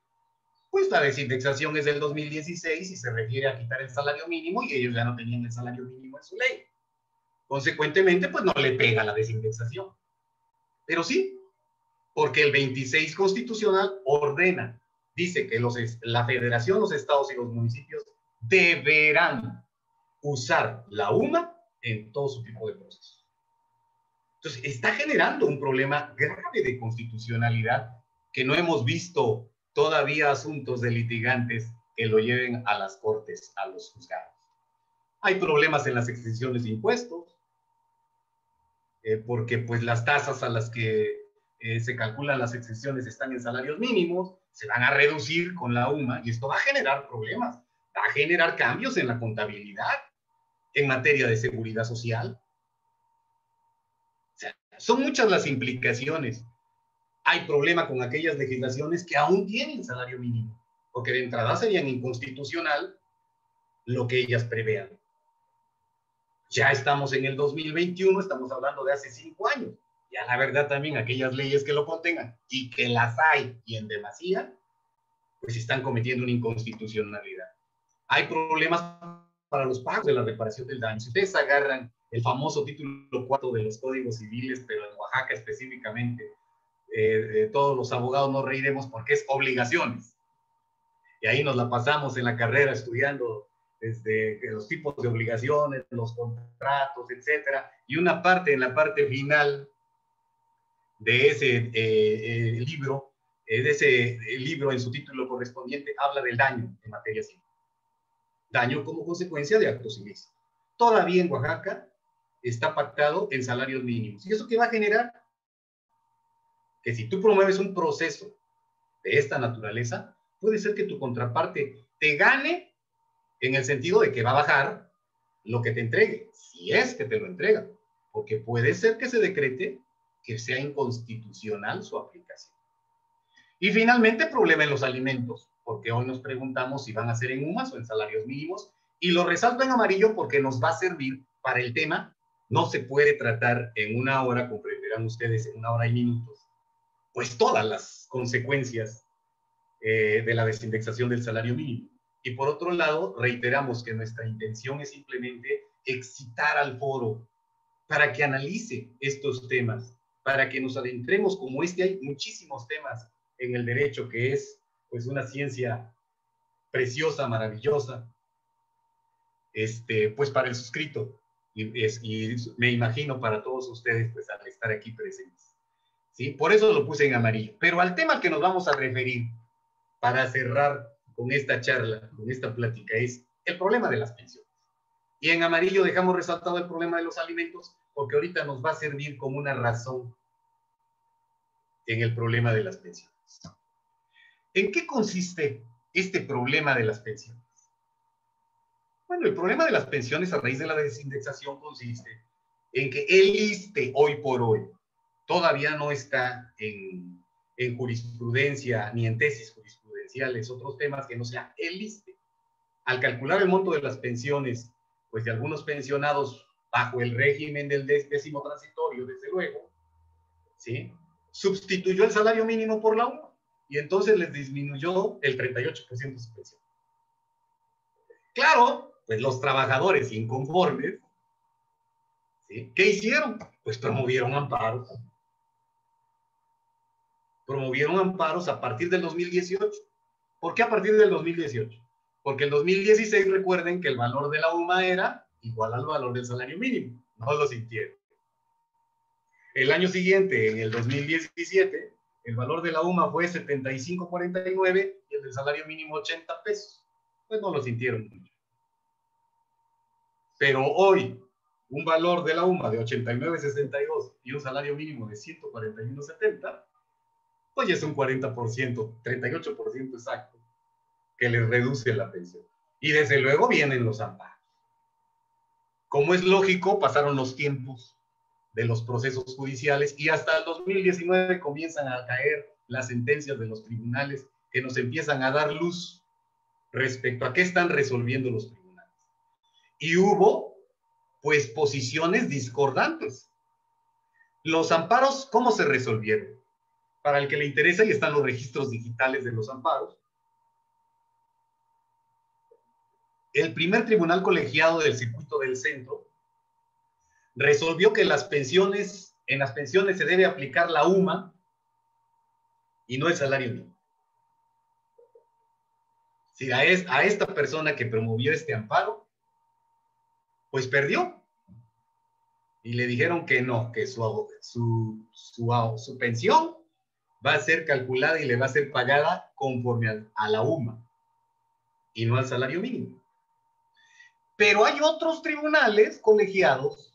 pues la desindexación es del 2016 y se refiere a quitar el salario mínimo y ellos ya no tenían el salario mínimo en su ley. Consecuentemente, pues no le pega la desindexación. Pero sí, porque el 26 constitucional ordena, dice que la federación, los estados y los municipios deberán usar la UMA en todo su tipo de procesos. Entonces, está generando un problema grave de constitucionalidad que no hemos visto todavía asuntos de litigantes que lo lleven a las cortes, a los juzgados. Hay problemas en las exenciones de impuestos, porque pues las tasas a las que se calculan las exenciones están en salarios mínimos, se van a reducir con la UMA y esto va a generar problemas, va a generar cambios en la contabilidad, en materia de seguridad social. O sea, son muchas las implicaciones. Hay problema con aquellas legislaciones que aún tienen salario mínimo, porque de entrada serían inconstitucional lo que ellas prevean. Ya estamos en el 2021, estamos hablando de hace 5 años. Ya la verdad también aquellas leyes que lo contengan y que las hay y en demasía, pues están cometiendo una inconstitucionalidad. Hay problemas para los pagos de la reparación del daño. Si ustedes agarran el famoso título 4 de los códigos civiles, pero en Oaxaca específicamente, todos los abogados nos reiremos porque es obligaciones. Y ahí nos la pasamos en la carrera estudiando desde los tipos de obligaciones, los contratos, etcétera. Y una parte, en la parte final de ese libro, en su título correspondiente, habla del daño en materia civil. Daño como consecuencia de actos ilícitos. Todavía en Oaxaca está pactado en salarios mínimos. ¿Y eso qué va a generar? Que si tú promueves un proceso de esta naturaleza, puede ser que tu contraparte te gane en el sentido de que va a bajar lo que te entregue, si es que te lo entrega, porque puede ser que se decrete que sea inconstitucional su aplicación. Y finalmente, problema en los alimentos, porque hoy nos preguntamos si van a ser en UMAS o en salarios mínimos, y lo resalto en amarillo porque nos va a servir para el tema. No se puede tratar en una hora, comprenderán ustedes, en una hora y minutos, pues todas las consecuencias de la desindexación del salario mínimo. Y por otro lado, reiteramos que nuestra intención es simplemente excitar al foro para que analice estos temas, para que nos adentremos, como hay muchísimos temas en el derecho, que es pues una ciencia preciosa, maravillosa, pues para el suscrito, y me imagino para todos ustedes, pues al estar aquí presentes. ¿Sí? Por eso lo puse en amarillo. Pero al tema al que nos vamos a referir, para cerrar con esta charla, con esta plática, es el problema de las pensiones. Y en amarillo dejamos resaltado el problema de los alimentos, porque ahorita nos va a servir como una razón en el problema de las pensiones. ¿En qué consiste este problema de las pensiones? Bueno, el problema de las pensiones a raíz de la desindexación consiste en que el ISSSTE hoy por hoy todavía no está en jurisprudencia ni en tesis jurisprudenciales, otros temas que no sean el ISSSTE. Al calcular el monto de las pensiones, pues de algunos pensionados bajo el régimen del 10º transitorio, desde luego, ¿sí? Sustituyó el salario mínimo por la UMA y entonces les disminuyó el 38% de su pensión. Claro, pues los trabajadores inconformes, ¿sí? ¿Qué hicieron? Pues promovieron amparos. Promovieron amparos a partir del 2018. ¿Por qué a partir del 2018? Porque en 2016 recuerden que el valor de la UMA era igual al valor del salario mínimo. No lo sintieron. El año siguiente, en el 2017, El valor de la UMA fue 75.49 y el del salario mínimo 80 pesos. Pues no lo sintieron mucho. Pero hoy, un valor de la UMA de 89.62 y un salario mínimo de 141.70, pues ya es un 40%, 38% exacto, que les reduce la pensión. Y desde luego vienen los amparos. Como es lógico, pasaron los tiempos de los procesos judiciales y hasta el 2019 comienzan a caer las sentencias de los tribunales que nos empiezan a dar luz respecto a qué están resolviendo los tribunales. Y hubo, pues, posiciones discordantes. Los amparos, ¿cómo se resolvieron? Para el que le interesa, y están los registros digitales de los amparos. El primer tribunal colegiado del circuito del centro resolvió que en las pensiones se debe aplicar la UMA y no el salario mínimo. Si a esta persona que promovió este amparo, pues perdió. Y le dijeron que no, que su pensión va a ser calculada y le va a ser pagada conforme a la UMA y no al salario mínimo. Pero hay otros tribunales colegiados.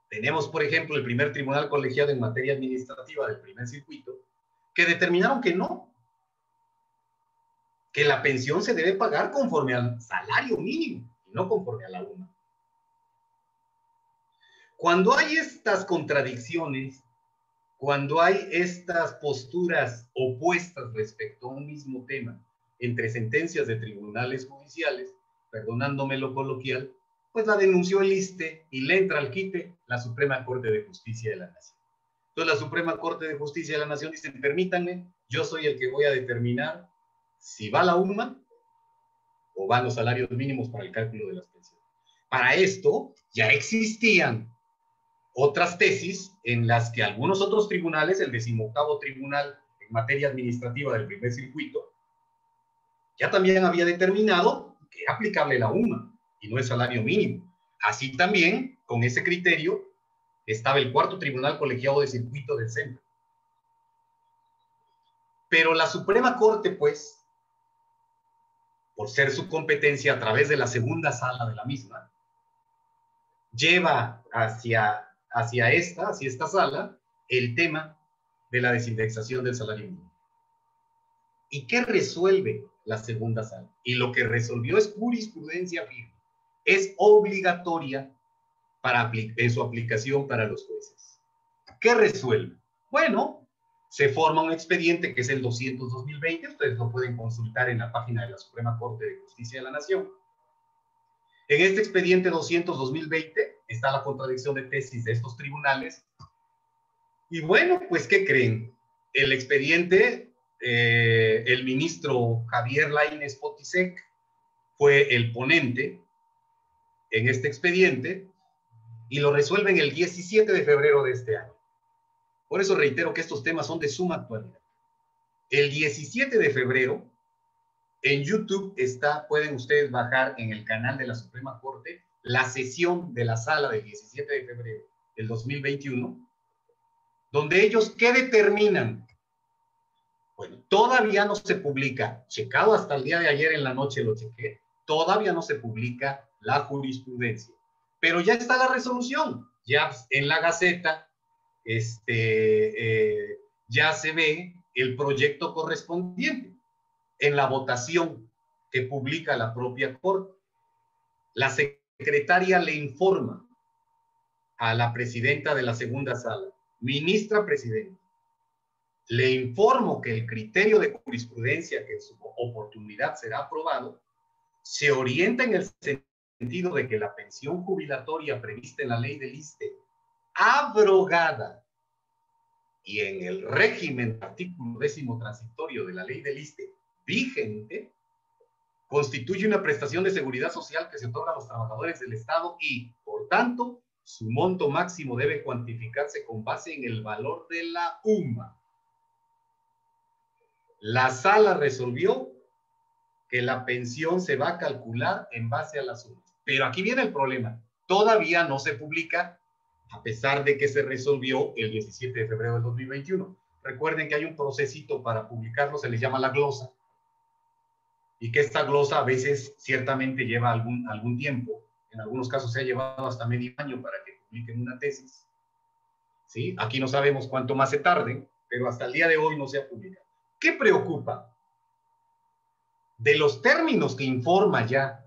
Tenemos, por ejemplo, el primer tribunal colegiado en materia administrativa del primer circuito, que determinaron que no, que la pensión se debe pagar conforme al salario mínimo y no conforme a la UMA. Cuando hay estas contradicciones, cuando hay estas posturas opuestas respecto a un mismo tema entre sentencias de tribunales judiciales, perdonándome lo coloquial, pues la denunció el ISSSTE y le entra al quite la Suprema Corte de Justicia de la Nación. Entonces la Suprema Corte de Justicia de la Nación dice, permítanme, yo soy el que voy a determinar si va la UMA o van los salarios mínimos para el cálculo de las pensiones. Para esto ya existían otras tesis en las que algunos otros tribunales, el 18º tribunal en materia administrativa del primer circuito, ya también había determinado que era aplicable la UMA y no el salario mínimo. Así también, con ese criterio, estaba el 4º tribunal colegiado de circuito del centro. Pero la Suprema Corte, pues, por ser su competencia a través de la segunda sala de la misma, lleva hacia esta sala el tema de la desindexación del salario mínimo. ¿Y qué resuelve la segunda sala? Y lo que resolvió es jurisprudencia firme. Es obligatoria en su aplicación para los jueces. ¿Qué resuelve? Bueno, se forma un expediente que es el 200-2020. Ustedes lo pueden consultar en la página de la Suprema Corte de Justicia de la Nación. En este expediente 200-2020 está la contradicción de tesis de estos tribunales. Y bueno, pues, ¿qué creen? El expediente, el ministro Javier Lainez Potisek fue el ponente en este expediente y lo resuelven el 17 de febrero de este año. Por eso reitero que estos temas son de suma actualidad. El 17 de febrero, en YouTube pueden ustedes bajar en el canal de la Suprema Corte la sesión de la sala del 17 de febrero del 2021, donde ellos, ¿qué determinan? Bueno, todavía no se publica, checado hasta el día de ayer en la noche lo chequé, todavía no se publica la jurisprudencia, pero ya está la resolución, ya en la Gaceta, ya se ve el proyecto correspondiente en la votación que publica la propia Corte. La secretaria le informa a la presidenta de la segunda sala, ministra presidenta, le informo que el criterio de jurisprudencia que en su oportunidad será aprobado se orienta en el sentido de que la pensión jubilatoria prevista en la ley del ISSSTE, abrogada, y en el régimen artículo 10º transitorio de la ley del ISSSTE vigente, constituye una prestación de seguridad social que se otorga a los trabajadores del Estado y, por tanto, su monto máximo debe cuantificarse con base en el valor de la UMA. La sala resolvió que la pensión se va a calcular en base a las sumas. Pero aquí viene el problema. Todavía no se publica, a pesar de que se resolvió el 17 de febrero del 2021. recuerden que hay un procesito para publicarlo, se les llama la glosa, y que esta glosa a veces ciertamente lleva algún tiempo. En algunos casos se ha llevado hasta medio año para que publiquen una tesis. ¿Sí? Aquí no sabemos cuánto más se tarde, pero hasta el día de hoy no se ha publicado. ¿Qué preocupa? De los términos que informa ya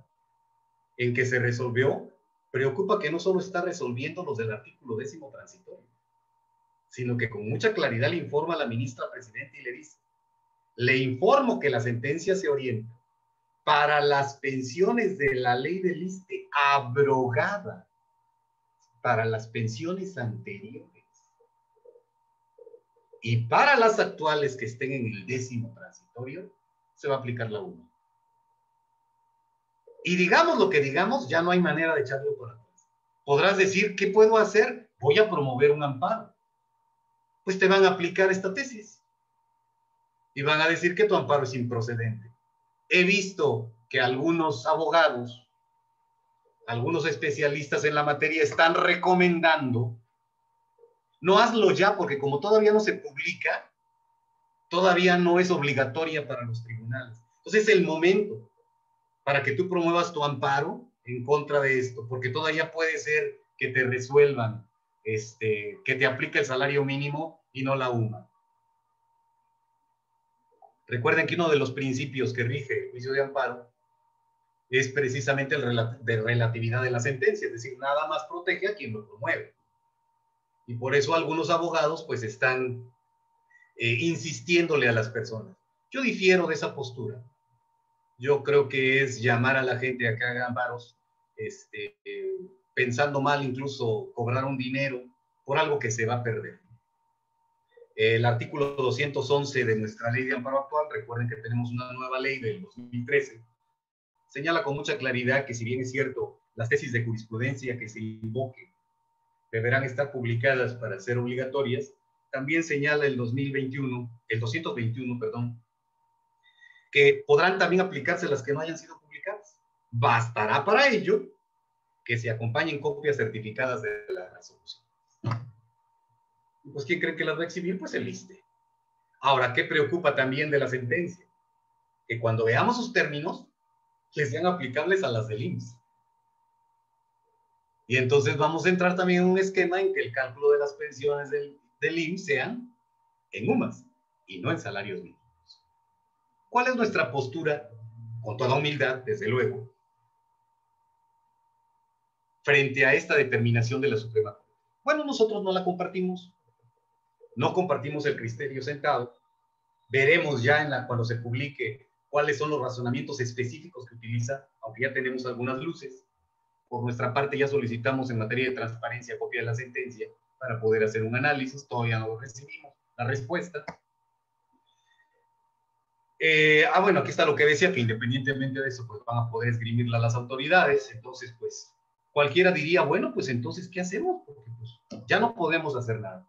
en que se resolvió, preocupa que no solo está resolviendo los del artículo 10º transitorio, sino que con mucha claridad le informa a la ministra presidenta y le dice: le informo que la sentencia se orienta para las pensiones de la ley del ISSSTE abrogada, para las pensiones anteriores, y para las actuales que estén en el 10º transitorio, se va a aplicar la 1. Y digamos lo que digamos, ya no hay manera de echarlo por atrás. Podrás decir, ¿qué puedo hacer? Voy a promover un amparo. Pues te van a aplicar esta tesis. Y van a decir que tu amparo es improcedente. He visto que algunos abogados, algunos especialistas en la materia están recomendando, no hazlo ya, porque como todavía no se publica, todavía no es obligatoria para los tribunales. Entonces es el momento para que tú promuevas tu amparo en contra de esto, porque todavía puede ser que te resuelvan, que te aplique el salario mínimo y no la UMA. Recuerden que uno de los principios que rige el juicio de amparo es precisamente el de relatividad de la sentencia, es decir, nada más protege a quien lo promueve. Y por eso algunos abogados pues están insistiéndole a las personas. Yo difiero de esa postura. Yo creo que es llamar a la gente a que haga amparos, pensando mal, incluso cobrar un dinero por algo que se va a perder. El artículo 211 de nuestra ley de amparo actual, recuerden que tenemos una nueva ley del 2013, señala con mucha claridad que, si bien es cierto, las tesis de jurisprudencia que se invoquen deberán estar publicadas para ser obligatorias, también señala el 221, perdón, que podrán también aplicarse las que no hayan sido publicadas. Bastará para ello que se acompañen copias certificadas de la resolución. Pues, ¿quién cree que las va a exhibir? Pues el ISSSTE. Ahora, ¿qué preocupa también de la sentencia? Que cuando veamos sus términos, les sean aplicables a las del IMSS. Y entonces vamos a entrar también en un esquema en que el cálculo de las pensiones del IMSS sean en UMAS y no en salarios mínimos. ¿Cuál es nuestra postura? Con toda humildad, desde luego, frente a esta determinación de la Suprema Corte. Bueno, nosotros no la compartimos, no compartimos el criterio sentado. Veremos ya cuando se publique cuáles son los razonamientos específicos que utiliza, aunque ya tenemos algunas luces. Por nuestra parte ya solicitamos en materia de transparencia copia de la sentencia para poder hacer un análisis, todavía no recibimos la respuesta. Bueno, aquí está lo que decía, que independientemente de eso, pues van a poder esgrimirla las autoridades. Entonces, pues, cualquiera diría, bueno, pues entonces, ¿qué hacemos? Porque pues, ya no podemos hacer nada.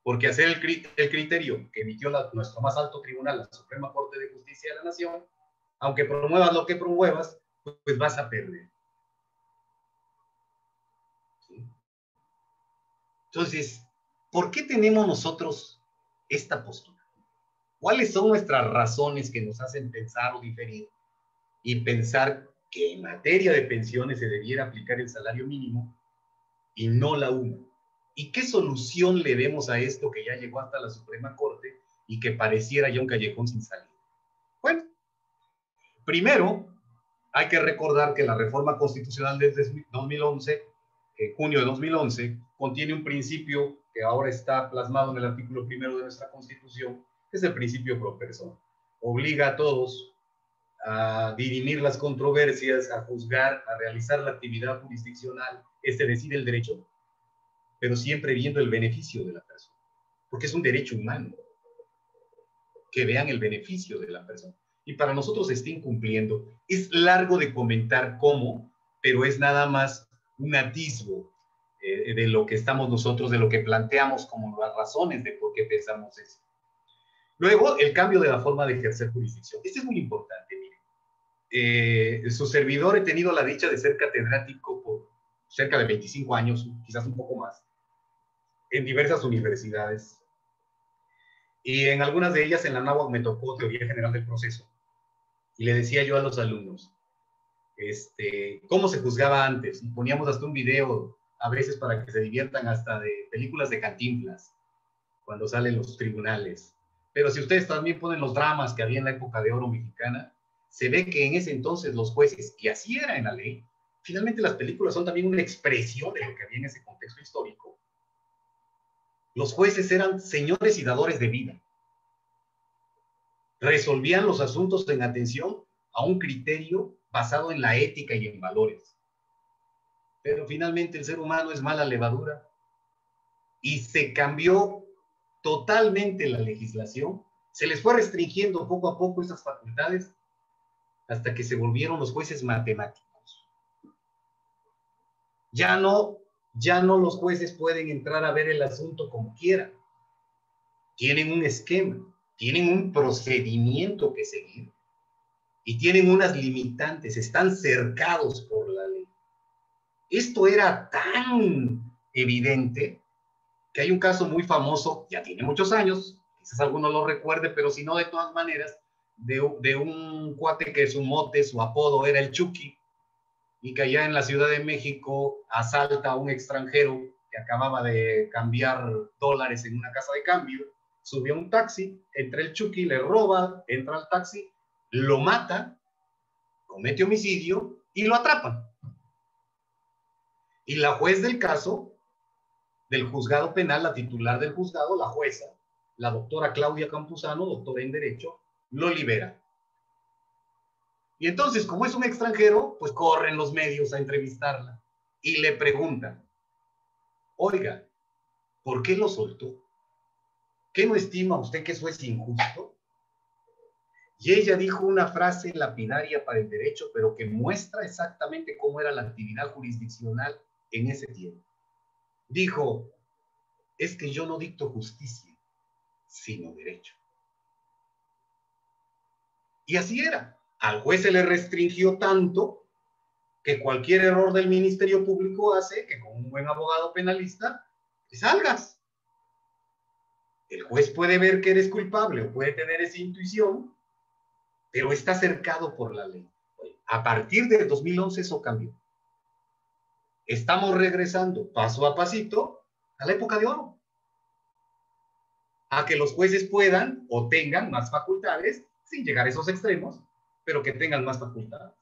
Porque hacer el criterio que emitió nuestro más alto tribunal, la Suprema Corte de Justicia de la Nación, aunque promuevas lo que promuevas, pues vas a perder. ¿Sí? Entonces, ¿por qué tenemos nosotros esta postura? ¿Cuáles son nuestras razones que nos hacen pensar o diferir y pensar que en materia de pensiones se debiera aplicar el salario mínimo y no la UMA? ¿Y qué solución le vemos a esto que ya llegó hasta la Suprema Corte y que pareciera ya un callejón sin salida? Bueno, primero hay que recordar que la reforma constitucional desde 2011, junio de 2011, contiene un principio que ahora está plasmado en el artículo 1 de nuestra Constitución, que es el principio pro persona. Obliga a todos a dirimir las controversias, a juzgar, a realizar la actividad jurisdiccional, decide el derecho, pero siempre viendo el beneficio de la persona, porque es un derecho humano, que vean el beneficio de la persona. Y para nosotros se está incumpliendo. Es largo de comentar cómo, pero es nada más un atisbo de lo que estamos nosotros, de lo que planteamos como las razones de por qué pensamos eso. Luego, el cambio de la forma de ejercer jurisdicción. Este es muy importante, miren. Su servidor he tenido la dicha de ser catedrático por cerca de 25 años, quizás un poco más, en diversas universidades. Y en algunas de ellas en la náhuatl me tocó teoría general del proceso. Y le decía yo a los alumnos, cómo se juzgaba antes. Y poníamos hasta un video, a veces para que se diviertan, hasta de películas de Cantinflas, cuando salen los tribunales. Pero si ustedes también ponen los dramas que había en la época de oro mexicana, se ve que en ese entonces los jueces, y así era en la ley, finalmente las películas son también una expresión de lo que había en ese contexto histórico. Los jueces eran señores y dadores de vida. Resolvían los asuntos en atención a un criterio basado en la ética y en valores. Pero finalmente el ser humano es mala levadura y se cambió totalmente la legislación, se les fue restringiendo poco a poco esas facultades hasta que se volvieron los jueces matemáticos. Ya no los jueces pueden entrar a ver el asunto como quieran. Tienen un esquema, tienen un procedimiento que seguir y tienen unas limitantes, están cercados por la ley. Esto era tan evidente que hay un caso muy famoso, ya tiene muchos años, quizás alguno lo recuerde, pero si no, de todas maneras, de un cuate que su mote, su apodo era el Chucky, y que allá en la Ciudad de México asalta a un extranjero que acababa de cambiar dólares en una casa de cambio, subió a un taxi, entra el Chucky, le roba, entra al taxi, lo mata, comete homicidio y lo atrapan. Y la juez del caso, del juzgado penal, la titular del juzgado, la jueza, la doctora Claudia Campuzano, doctora en Derecho, lo libera. Y entonces, como es un extranjero, pues corren los medios a entrevistarla y le preguntan, oiga, ¿por qué lo soltó? ¿Qué no estima usted que eso es injusto? Y ella dijo una frase lapidaria para el derecho, pero que muestra exactamente cómo era la actividad jurisdiccional en ese tiempo. Dijo, es que yo no dicto justicia, sino derecho. Y así era. Al juez se le restringió tanto que cualquier error del Ministerio Público hace que con un buen abogado penalista te salgas. El juez puede ver que eres culpable o puede tener esa intuición, pero está cercado por la ley. A partir del 2011 eso cambió. Estamos regresando paso a pasito a la época de oro. A que los jueces puedan o tengan más facultades, sin llegar a esos extremos, pero que tengan más facultades.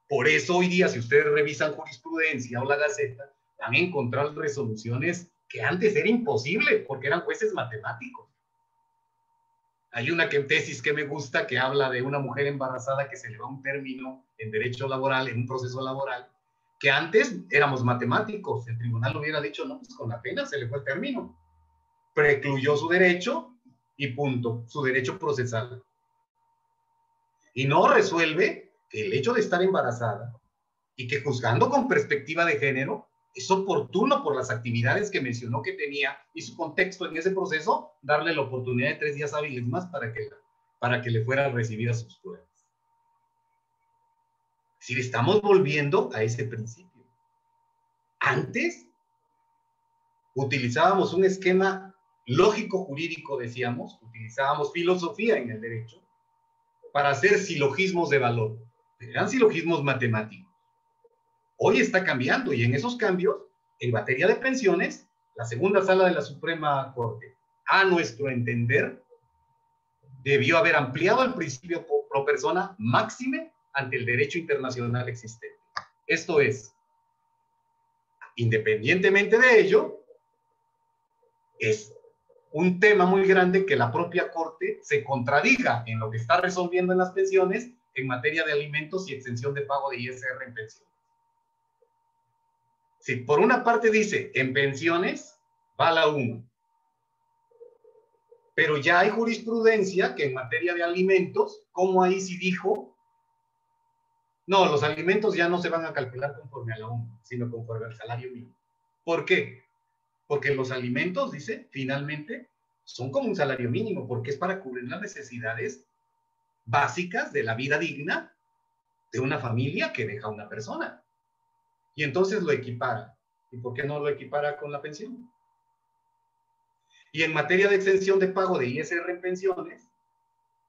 Por eso hoy día, si ustedes revisan jurisprudencia o la Gaceta, van a encontrar resoluciones que antes era imposible, porque eran jueces matemáticos. Hay una tesis que me gusta que habla de una mujer embarazada que se le va un término en derecho laboral, en un proceso laboral, que antes éramos matemáticos. El tribunal hubiera dicho, no, pues con la pena se le fue el término. Precluyó su derecho y punto, su derecho procesal. Y no resuelve que el hecho de estar embarazada y que juzgando con perspectiva de género, es oportuno por las actividades que mencionó que tenía y su contexto en ese proceso, darle la oportunidad de 3 días hábiles más para que le fueran recibidas sus pruebas. Es decir, estamos volviendo a ese principio. Antes utilizábamos un esquema lógico jurídico, decíamos, utilizábamos filosofía en el derecho para hacer silogismos de valor. Eran silogismos matemáticos. Hoy está cambiando y en esos cambios, en materia de pensiones, la segunda sala de la Suprema Corte, a nuestro entender, debió haber ampliado el principio pro persona máxime ante el derecho internacional existente. Esto es, independientemente de ello, es un tema muy grande que la propia Corte se contradiga en lo que está resolviendo en las pensiones en materia de alimentos y exención de pago de ISR en pensiones. Si por una parte dice en pensiones, va la 1. Pero ya hay jurisprudencia que en materia de alimentos, como ahí sí dijo, no, los alimentos ya no se van a calcular conforme a la 1, sino conforme al salario mínimo. ¿Por qué? Porque los alimentos, dice, finalmente, son como un salario mínimo, porque es para cubrir las necesidades básicas de la vida digna de una familia que deja una persona. Y entonces lo equipara. ¿Y por qué no lo equipara con la pensión? Y en materia de exención de pago de ISR en pensiones,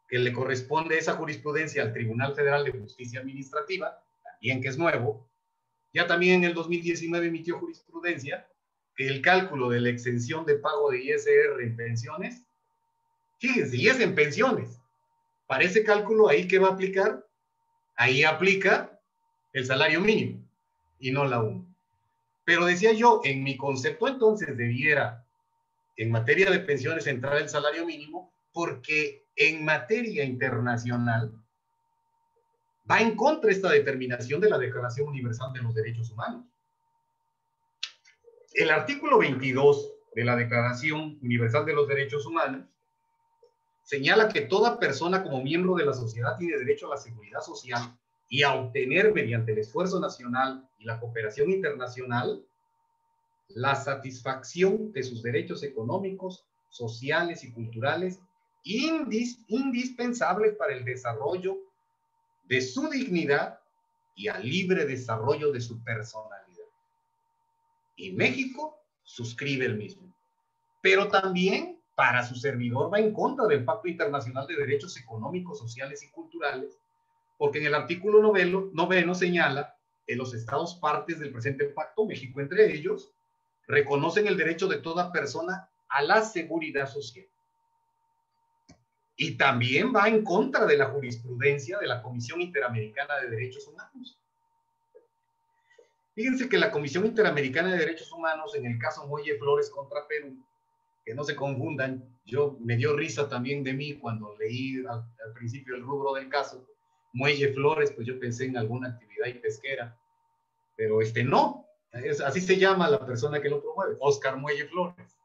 que le corresponde esa jurisprudencia al Tribunal Federal de Justicia Administrativa, también que es nuevo, ya también en el 2019 emitió jurisprudencia que el cálculo de la exención de pago de ISR en pensiones, fíjense, y es en pensiones, para ese cálculo ahí ¿qué va a aplicar? Ahí aplica el salario mínimo y no la UMA. Pero decía yo, en mi concepto entonces debiera, en materia de pensiones, entrar el salario mínimo, porque en materia internacional va en contra esta determinación de la Declaración Universal de los Derechos Humanos. El artículo 22 de la Declaración Universal de los Derechos Humanos señala que toda persona como miembro de la sociedad tiene derecho a la seguridad social y a obtener mediante el esfuerzo nacional y la cooperación internacional la satisfacción de sus derechos económicos, sociales y culturales indispensables para el desarrollo de su dignidad y al libre desarrollo de su personalidad. Y México suscribe el mismo. Pero también para su servidor va en contra del Pacto Internacional de Derechos Económicos, Sociales y Culturales, porque en el artículo noveno señala que los estados partes del presente pacto, México entre ellos, reconocen el derecho de toda persona a la seguridad social. Y también va en contra de la jurisprudencia de la Comisión Interamericana de Derechos Humanos. Fíjense que la Comisión Interamericana de Derechos Humanos, en el caso Muelle Flores contra Perú, que no se confundan, me dio risa también de mí cuando leí al principio el rubro del caso, Muelle Flores, pues yo pensé en alguna actividad pesquera, pero no, así se llama la persona que lo promueve, Oscar Muelle Flores.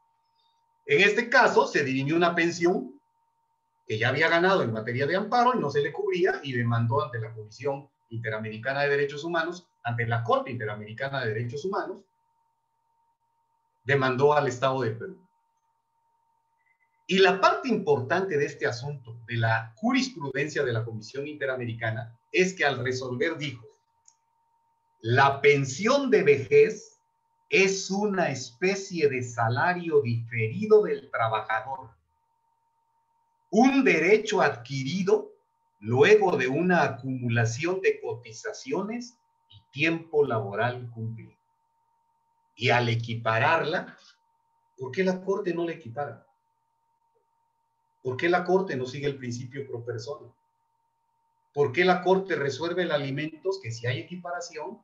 En este caso se dirimió una pensión que ya había ganado en materia de amparo y no se le cubría y demandó ante la Comisión Interamericana de Derechos Humanos, ante la Corte Interamericana de Derechos Humanos, demandó al Estado de Perú. Y la parte importante de este asunto, de la jurisprudencia de la Comisión Interamericana, es que al resolver dijo, la pensión de vejez es una especie de salario diferido del trabajador, un derecho adquirido luego de una acumulación de cotizaciones y tiempo laboral cumplido. Y al equipararla, ¿por qué la Corte no la equipara? ¿Por qué la Corte no sigue el principio pro persona? ¿Por qué la Corte resuelve el alimentos que si hay equiparación?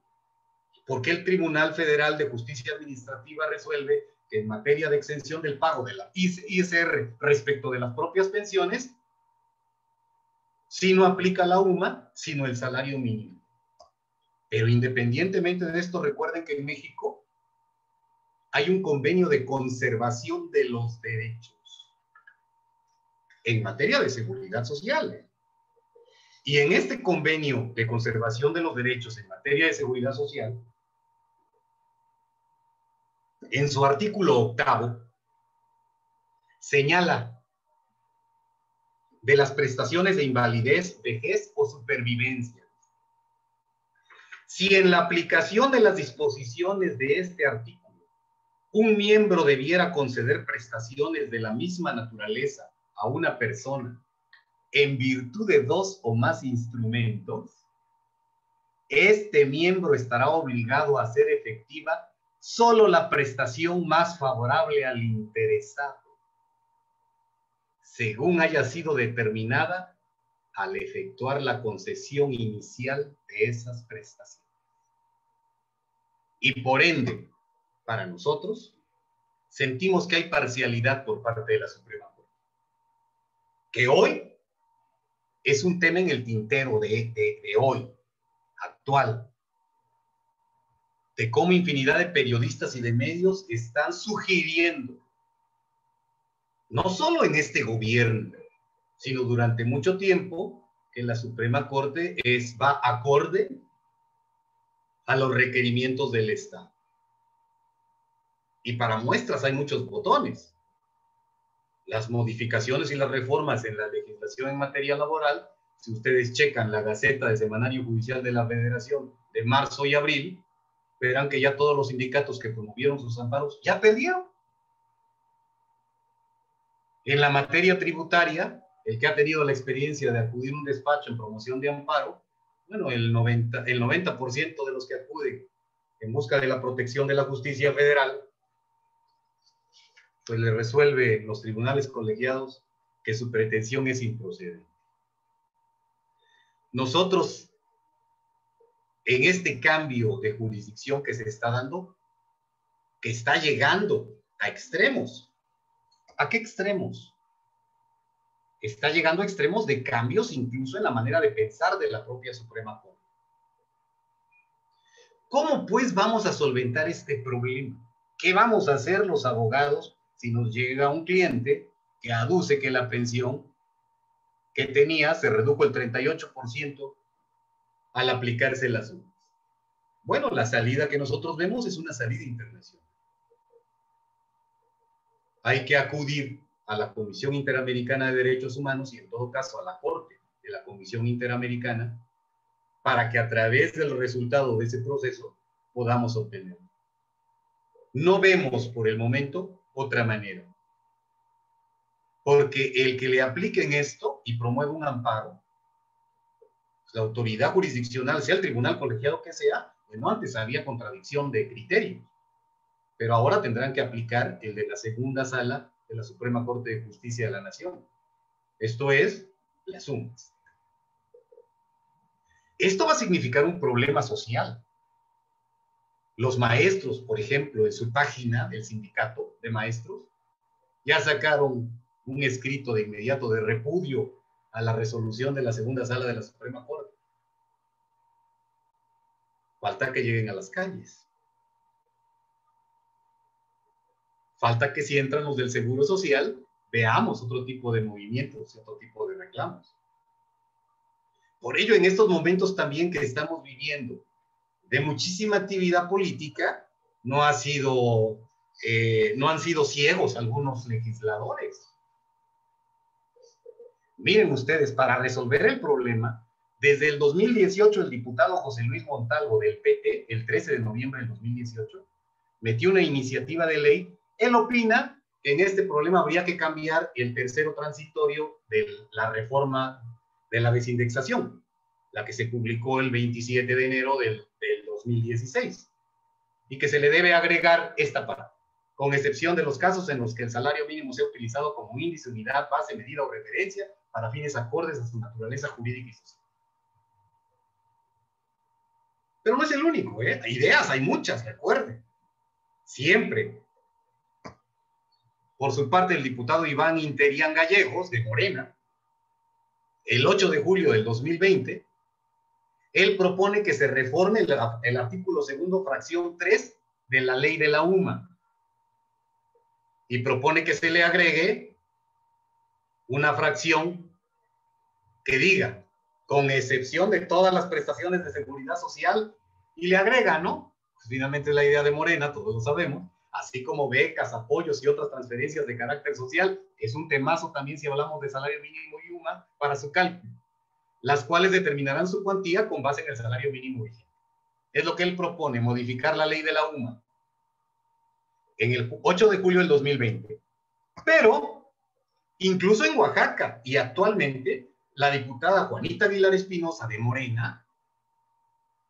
¿Por qué el Tribunal Federal de Justicia Administrativa resuelve que en materia de exención del pago de la ISR respecto de las propias pensiones, si no aplica la UMA, sino el salario mínimo? Pero independientemente de esto, recuerden que en México hay un convenio de conservación de los derechos en materia de seguridad social. Y en este convenio de conservación de los derechos en materia de seguridad social, en su artículo 8, señala de las prestaciones de invalidez, vejez o supervivencia. Si en la aplicación de las disposiciones de este artículo, un miembro debiera conceder prestaciones de la misma naturaleza a una persona en virtud de 2 o más instrumentos, este miembro estará obligado a hacer efectiva solo la prestación más favorable al interesado, según haya sido determinada al efectuar la concesión inicial de esas prestaciones. Y por ende, para nosotros, sentimos que hay parcialidad por parte de la Suprema Corte, que hoy es un tema en el tintero de hoy, actual, de cómo infinidad de periodistas y de medios están sugiriendo, no solo en este gobierno, sino durante mucho tiempo, que la Suprema Corte va acorde a los requerimientos del Estado. Y para muestras hay muchos botones. Las modificaciones y las reformas en la legislación en materia laboral, si ustedes checan la Gaceta del Semanario Judicial de la Federación de marzo y abril, verán que ya todos los sindicatos que promovieron sus amparos ya perdieron. En la materia tributaria, el que ha tenido la experiencia de acudir a un despacho en promoción de amparo, bueno, el 90% de los que acuden en busca de la protección de la justicia federal, pues le resuelve los tribunales colegiados que su pretensión es improcedente. Nosotros, en este cambio de jurisdicción que se está dando, que está llegando a extremos. ¿A qué extremos? Está llegando a extremos de cambios incluso en la manera de pensar de la propia Suprema Corte. ¿Cómo pues vamos a solventar este problema? ¿Qué vamos a hacer los abogados si nos llega un cliente que aduce que la pensión que tenía se redujo el 38% al aplicarse las sumas? Bueno, la salida que nosotros vemos es una salida internacional. Hay que acudir a la Comisión Interamericana de Derechos Humanos y en todo caso a la Corte de la Comisión Interamericana para que a través del resultado de ese proceso podamos obtenerlo. No vemos por el momento otra manera. Porque el que le apliquen esto y promueva un amparo, la autoridad jurisdiccional, sea el tribunal colegiado que sea, bueno, antes había contradicción de criterios, pero ahora tendrán que aplicar el de la segunda sala de la Suprema Corte de Justicia de la Nación. Esto es, las sumas. Esto va a significar un problema social. Los maestros, por ejemplo, en su página del sindicato de maestros, ya sacaron un escrito de inmediato de repudio a la resolución de la segunda sala de la Suprema Corte. Falta que lleguen a las calles. Falta que si entran los del Seguro Social, veamos otro tipo de movimientos, otro tipo de reclamos. Por ello, en estos momentos también que estamos viviendo de muchísima actividad política, no han sido ciegos algunos legisladores. Miren ustedes, para resolver el problema, desde el 2018 el diputado José Luis Montalvo del PT, el 13 de noviembre del 2018, metió una iniciativa de ley. Él opina que en este problema habría que cambiar el tercero transitorio de la reforma de la desindexación, la que se publicó el 27 de enero del 2016, y que se le debe agregar esta parte, con excepción de los casos en los que el salario mínimo sea utilizado como índice, unidad, base, medida o referencia para fines acordes a su naturaleza jurídica y social. Pero no es el único, ¿eh? Ideas hay muchas, recuerden. Siempre. Por su parte, el diputado Iván Interián Gallegos, de Morena, el 8 de julio del 2020, él propone que se reforme el artículo segundo, fracción 3 de la ley de la UMA, y propone que se le agregue una fracción que diga, con excepción de todas las prestaciones de seguridad social, y le agrega, ¿no? Pues finalmente es la idea de Morena, todos lo sabemos, así como becas, apoyos y otras transferencias de carácter social, es un temazo también si hablamos de salario mínimo y UMA para su cálculo, las cuales determinarán su cuantía con base en el salario mínimo vigente. Es lo que él propone, modificar la ley de la UMA en el 8 de julio del 2020. Pero, incluso en Oaxaca y actualmente, la diputada Juanita Aguilar Espinosa de Morena,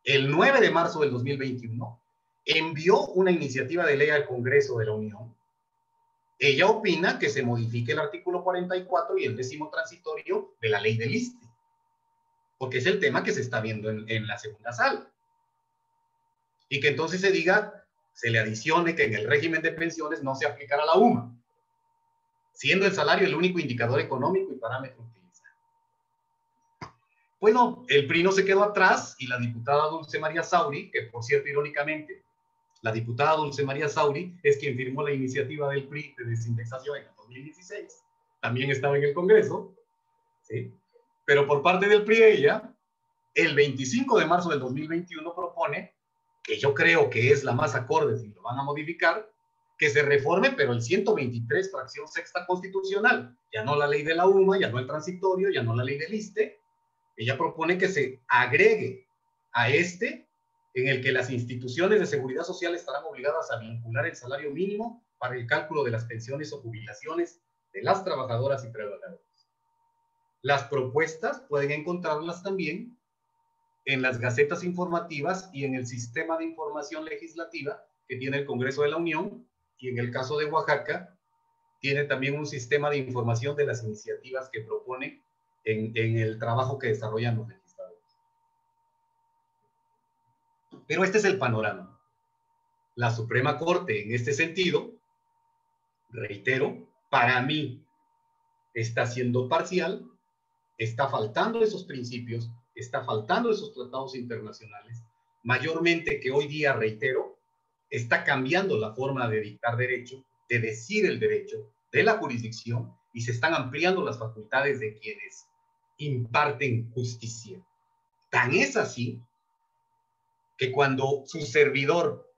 el 9 de marzo del 2021, envió una iniciativa de ley al Congreso de la Unión. Ella opina que se modifique el artículo 44 y el 10º transitorio de la ley del ISSSTE, porque es el tema que se está viendo en la segunda sala. Y que entonces se diga, se le adicione que en el régimen de pensiones no se aplicará la UMA, siendo el salario el único indicador económico y parámetro utilizado. Bueno, el PRI no se quedó atrás y la diputada Dulce María Sauri, que por cierto, irónicamente, la diputada Dulce María Sauri es quien firmó la iniciativa del PRI de desindexación en el 2016, también estaba en el Congreso, ¿sí? Pero por parte del PRI ella, el 25 de marzo del 2021 propone, que yo creo que es la más acorde si lo van a modificar, que se reforme, pero el 123, fracción sexta constitucional, ya no la ley de la UMA, ya no el transitorio, ya no la ley del ISSSTE. Ella propone que se agregue a este, en el que las instituciones de seguridad social estarán obligadas a vincular el salario mínimo para el cálculo de las pensiones o jubilaciones de las trabajadoras y trabajadores. Las propuestas pueden encontrarlas también en las gacetas informativas y en el sistema de información legislativa que tiene el Congreso de la Unión, y en el caso de Oaxaca, tiene también un sistema de información de las iniciativas que propone en el trabajo que desarrollan los legisladores. Pero este es el panorama. La Suprema Corte, en este sentido, reitero, para mí está siendo parcial, está faltando esos principios, está faltando esos tratados internacionales, mayormente que hoy día, reitero, está cambiando la forma de dictar derecho, de decir el derecho, de la jurisdicción, y se están ampliando las facultades de quienes imparten justicia. Tan es así que cuando su servidor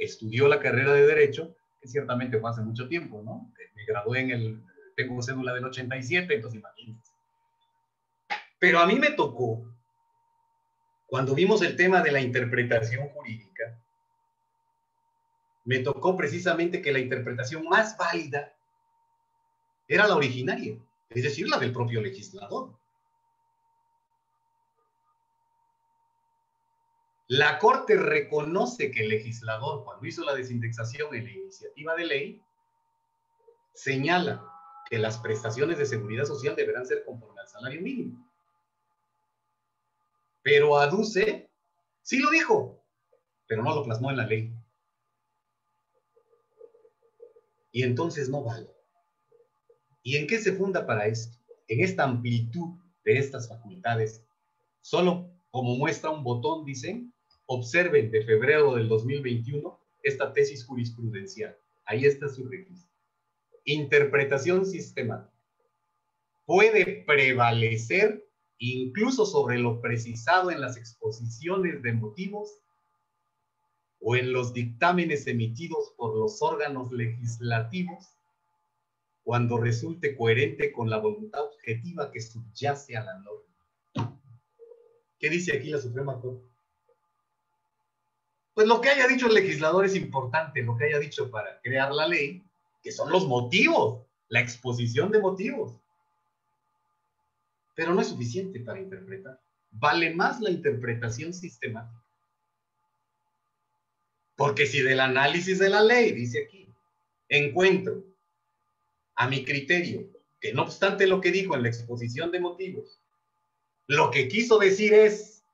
estudió la carrera de Derecho, que ciertamente fue hace mucho tiempo, ¿no? Me gradué tengo cédula del 87, entonces imagínense. Pero a mí me tocó, cuando vimos el tema de la interpretación jurídica, me tocó precisamente que la interpretación más válida era la originaria, es decir, la del propio legislador. La Corte reconoce que el legislador, cuando hizo la desindexación en la iniciativa de ley, señala que las prestaciones de seguridad social deberán ser conforme al salario mínimo. Pero aduce, sí lo dijo, pero no lo plasmó en la ley. Y entonces no vale. ¿Y en qué se funda para esto? En esta amplitud de estas facultades. Solo como muestra un botón, dicen, observen de febrero del 2021 esta tesis jurisprudencial. Ahí está su registro. Interpretación sistemática. Puede prevalecer incluso sobre lo precisado en las exposiciones de motivos o en los dictámenes emitidos por los órganos legislativos cuando resulte coherente con la voluntad objetiva que subyace a la norma. ¿Qué dice aquí la Suprema Corte? Pues lo que haya dicho el legislador es importante, lo que haya dicho para crear la ley, que son los motivos, la exposición de motivos. Pero no es suficiente para interpretar. Vale más la interpretación sistemática. Porque si del análisis de la ley, dice aquí, encuentro, a mi criterio, que no obstante lo que dijo en la exposición de motivos, lo que quiso decir es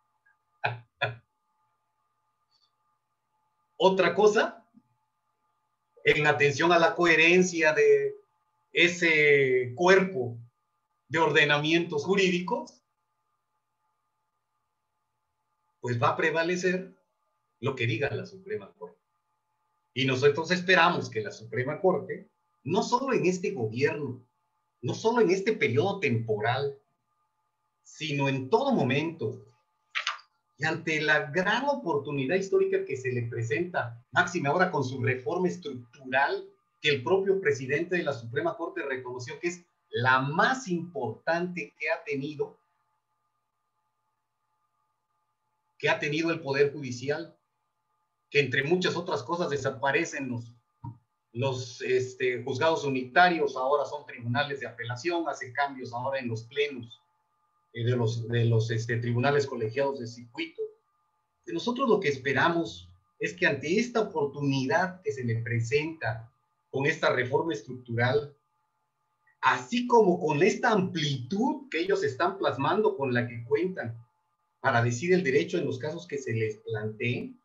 otra cosa, en atención a la coherencia de ese cuerpo de ordenamientos jurídicos, pues va a prevalecer lo que diga la Suprema Corte. Y nosotros esperamos que la Suprema Corte, no solo en este gobierno, no solo en este periodo temporal, sino en todo momento, y ante la gran oportunidad histórica que se le presenta, máxime ahora con su reforma estructural, que el propio presidente de la Suprema Corte reconoció que es la más importante que ha tenido el Poder Judicial, que entre muchas otras cosas desaparecen los juzgados unitarios, ahora son tribunales de apelación, hace cambios ahora en los plenos de los tribunales colegiados de circuito. De nosotros lo que esperamos es que ante esta oportunidad que se le presenta con esta reforma estructural, así como con esta amplitud que ellos están plasmando, con la que cuentan para decir el derecho en los casos que se les planteen,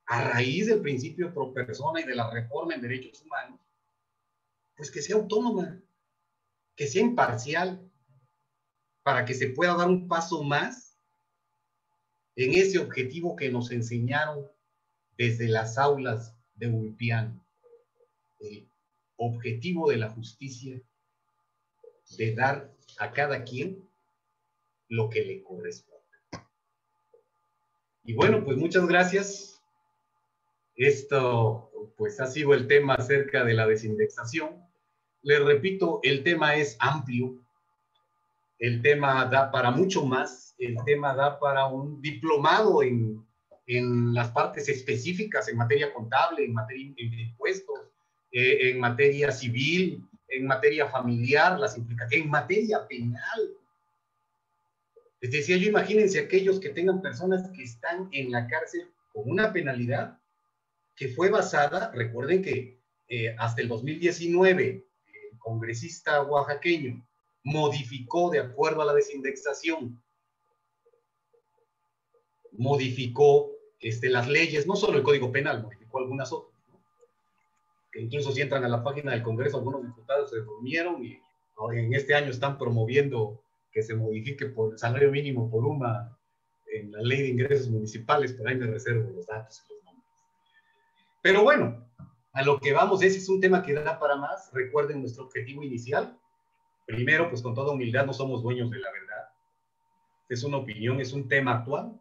a raíz del principio pro persona y de la reforma en derechos humanos, pues que sea autónoma, que sea imparcial, para que se pueda dar un paso más en ese objetivo que nos enseñaron desde las aulas de Ulpiano, el objetivo de la justicia, de dar a cada quien lo que le corresponde. Y bueno, pues muchas gracias. Esto pues ha sido el tema acerca de la desindexación. Les repito, el tema es amplio, el tema da para mucho más, el tema da para un diplomado en las partes específicas en materia contable, en materia de impuestos, en materia civil, en materia familiar, las implicaciones, en materia penal. Les decía yo, imagínense aquellos que tengan personas que están en la cárcel con una penalidad que fue basada, recuerden que hasta el 2019, el congresista oaxaqueño modificó de acuerdo a la desindexación, modificó las leyes, no solo el Código Penal, modificó algunas otras, ¿no? Que incluso si entran a la página del Congreso, algunos diputados se durmieron y en este año están promoviendo que se modifique por el salario mínimo por UMA en la ley de ingresos municipales, pero ahí me reservo los datos y los nombres. Pero bueno, a lo que vamos, ese es un tema que da para más. Recuerden nuestro objetivo inicial. Primero, pues con toda humildad, no somos dueños de la verdad. Es una opinión, es un tema actual,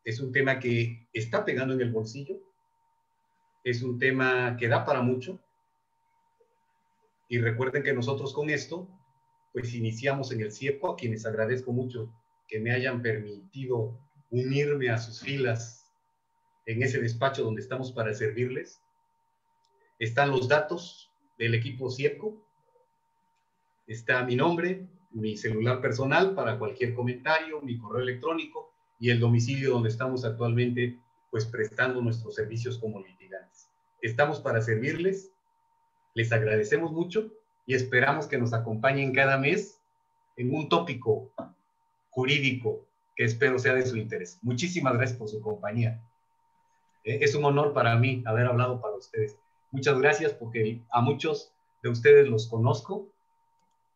es un tema que está pegando en el bolsillo, es un tema que da para mucho. Y recuerden que nosotros con esto, pues iniciamos en el CIEPO, a quienes agradezco mucho que me hayan permitido unirme a sus filas en ese despacho donde estamos para servirles. Están los datos del equipo CIEPCO, está mi nombre, mi celular personal para cualquier comentario, mi correo electrónico y el domicilio donde estamos actualmente, pues prestando nuestros servicios como litigantes. Estamos para servirles, les agradecemos mucho y esperamos que nos acompañen cada mes en un tópico jurídico que espero sea de su interés. Muchísimas gracias por su compañía. Es un honor para mí haber hablado para ustedes. Muchas gracias porque a muchos de ustedes los conozco.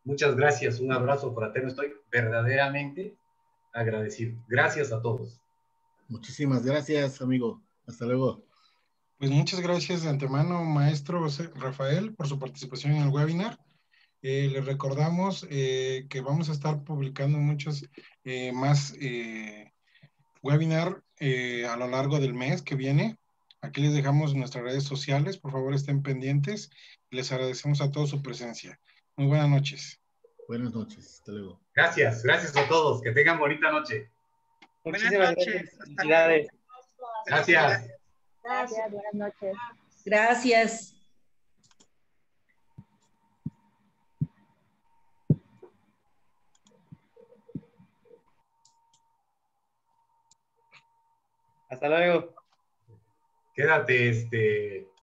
Muchas gracias, un abrazo fraterno. Estoy verdaderamente agradecido. Gracias a todos. Muchísimas gracias, amigo. Hasta luego. Pues muchas gracias de antemano, maestro Rafael, por su participación en el webinar. Les recordamos que vamos a estar publicando muchos más webinar a lo largo del mes que viene. Aquí les dejamos nuestras redes sociales, por favor estén pendientes. Les agradecemos a todos su presencia. Muy buenas noches. Buenas noches, hasta luego. Gracias, gracias a todos. Que tengan bonita noche. Muchísimas gracias. Felicidades. Gracias. Gracias, buenas noches. Gracias. Hasta luego. Quédate,